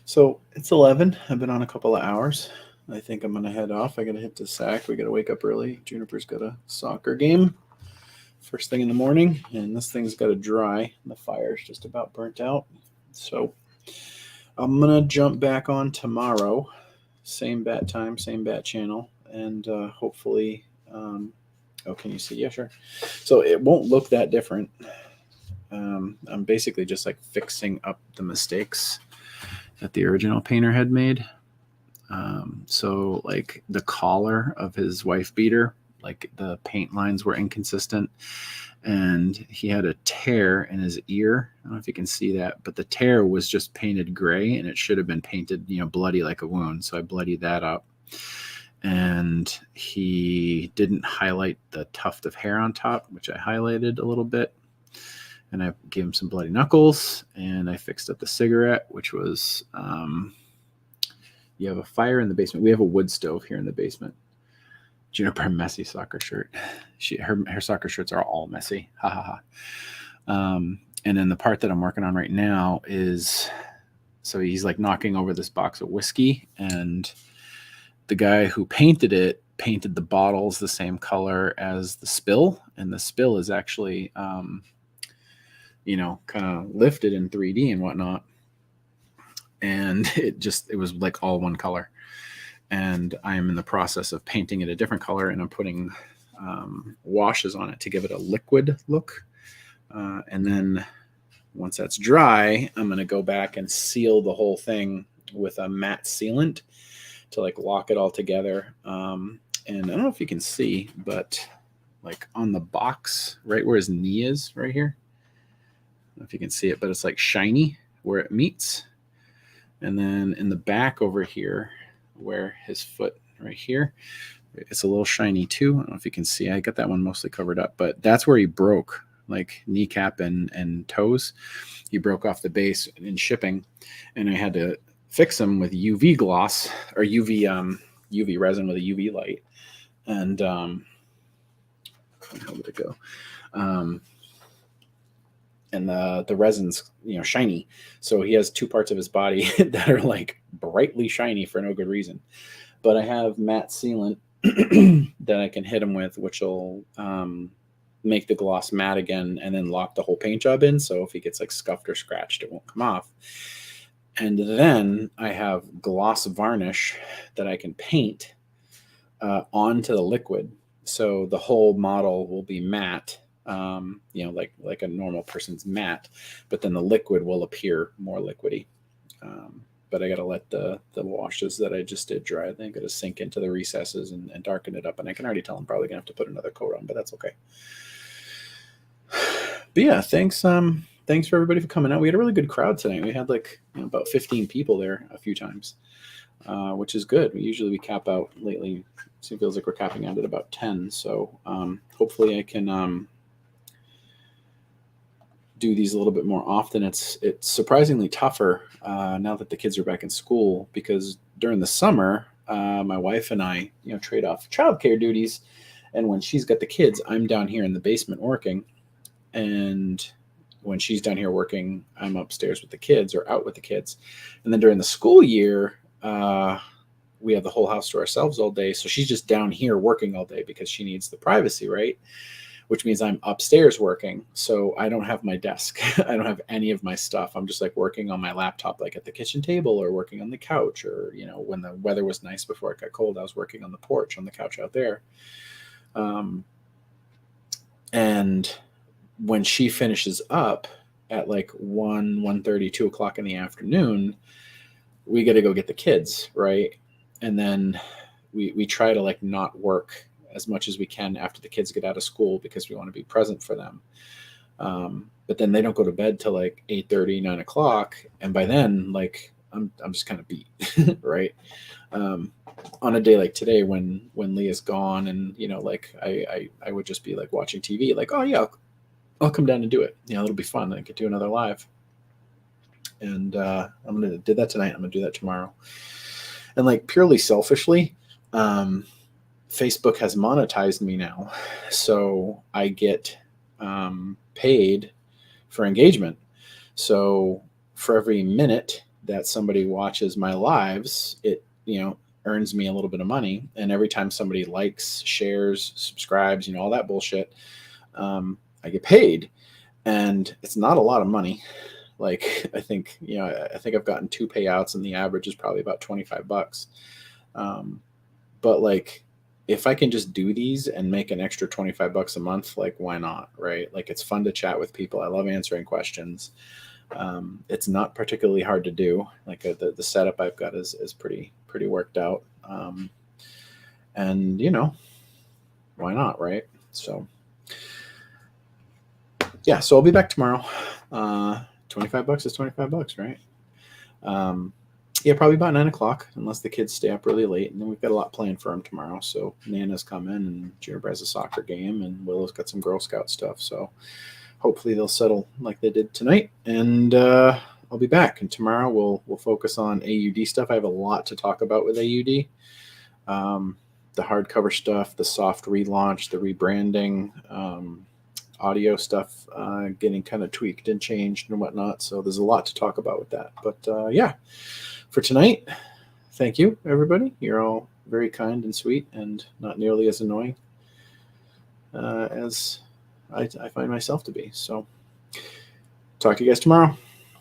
So it's 11. I've been on a couple of hours. I think I'm going to head off. I got to hit the sack. We got to wake up early. Juniper's got a soccer game first thing in the morning, and this thing's got to dry. The fire's just about burnt out. So I'm going to jump back on tomorrow. Same bat time, same bat channel, and hopefully oh, can you see? Yeah, sure. So it won't look that different. I'm basically just like fixing up the mistakes that the original painter had made. So like the collar of his wife beater, like the paint lines were inconsistent, and he had a tear in his ear. I don't know if you can see that, but the tear was just painted gray, and it should have been painted, bloody like a wound. So I bloodied that up. And he didn't highlight the tuft of hair on top, which I highlighted a little bit. And I gave him some bloody knuckles, and I fixed up the cigarette, which was, you have a fire in the basement. We have a wood stove here in the basement. Juniper, messy soccer shirt. Her soccer shirts are all messy. Ha ha ha. And then the part that I'm working on right now is, so he's like knocking over this box of whiskey, and the guy who painted it painted the bottles the same color as the spill, and the spill is actually, kind of lifted in 3D and whatnot. And it was like all one color. And I am in the process of painting it a different color, and I'm putting washes on it to give it a liquid look. And then once that's dry, I'm going to go back and seal the whole thing with a matte sealant to like lock it all together. And I don't know if you can see, but like on the box, right where his knee is right here, I don't know if you can see it, but it's like shiny where it meets. And then in the back over here, where his foot right here, it's a little shiny too. I don't know if you can see. I got that one mostly covered up, but that's where he broke, like kneecap and toes. He broke off the base in shipping, and I had to fix him with UV gloss or UV resin with a UV light. And how did it go? And the resin's shiny, so he has two parts of his body that are like brightly shiny for no good reason. But I have matte sealant that I can hit him with, which will make the gloss matte again, and then lock the whole paint job in. So if he gets like scuffed or scratched, it won't come off. And then I have gloss varnish that I can paint onto the liquid, so the whole model will be matte. Like a normal person's matte, but then the liquid will appear more liquidy. But I got to let the washes that I just did dry. I think got to sink into the recesses and darken it up. And I can already tell I'm probably gonna have to put another coat on, but that's okay. But yeah, thanks for everybody for coming out. We had a really good crowd tonight. We had like about 15 people there a few times, which is good. We cap out lately. It feels like we're capping out at about 10. So hopefully I can do these a little bit more often. It's surprisingly tougher now that the kids are back in school, because during the summer, my wife and I, trade off childcare duties. And when she's got the kids, I'm down here in the basement working. And when she's down here working, I'm upstairs with the kids or out with the kids. And then during the school year, we have the whole house to ourselves all day. So she's just down here working all day because she needs the privacy, right? Which means I'm upstairs working. So I don't have my desk. I don't have any of my stuff. I'm just like working on my laptop, like at the kitchen table, or working on the couch, or, when the weather was nice before it got cold, I was working on the porch on the couch out there. And when she finishes up at like 1:30, 2 o'clock in the afternoon, we got to go get the kids. Right. And then we try to like not work as much as we can after the kids get out of school, because we want to be present for them. But then they don't go to bed till like 8:30, 9 o'clock. And by then, like, I'm just kind of beat. Right. On a day like today, when Leah's gone, and, like I would just be like watching TV, like, oh yeah, I'll come down and do it. It'll be fun. I could do another live. And I'm going to do that tonight. I'm going to do that tomorrow. And like purely selfishly, Facebook has monetized me now. So I get paid for engagement. So for every minute that somebody watches my lives, it, earns me a little bit of money. And every time somebody likes, shares, subscribes, all that bullshit, I get paid. And it's not a lot of money. Like, I think I've gotten 2 payouts, and the average is probably about $25. But like, if I can just do these and make an extra $25 a month, like, why not? Right. Like, it's fun to chat with people. I love answering questions. It's not particularly hard to do. Like the setup I've got is pretty worked out. And why not? Right. So yeah, so I'll be back tomorrow. $25 is $25, right? Yeah, probably about 9 o'clock, unless the kids stay up really late. And then we've got a lot planned for them tomorrow. So Nana's coming, and Gingerbread has a soccer game, and Willow's got some Girl Scout stuff. So hopefully they'll settle like they did tonight. And I'll be back. And tomorrow we'll focus on AUD stuff. I have a lot to talk about with AUD. The hardcover stuff, the soft relaunch, the rebranding, audio stuff getting kind of tweaked and changed and whatnot. So there's a lot to talk about with that. But yeah, for tonight, thank you, everybody. You're all very kind and sweet, and not nearly as annoying as I find myself to be. So talk to you guys tomorrow.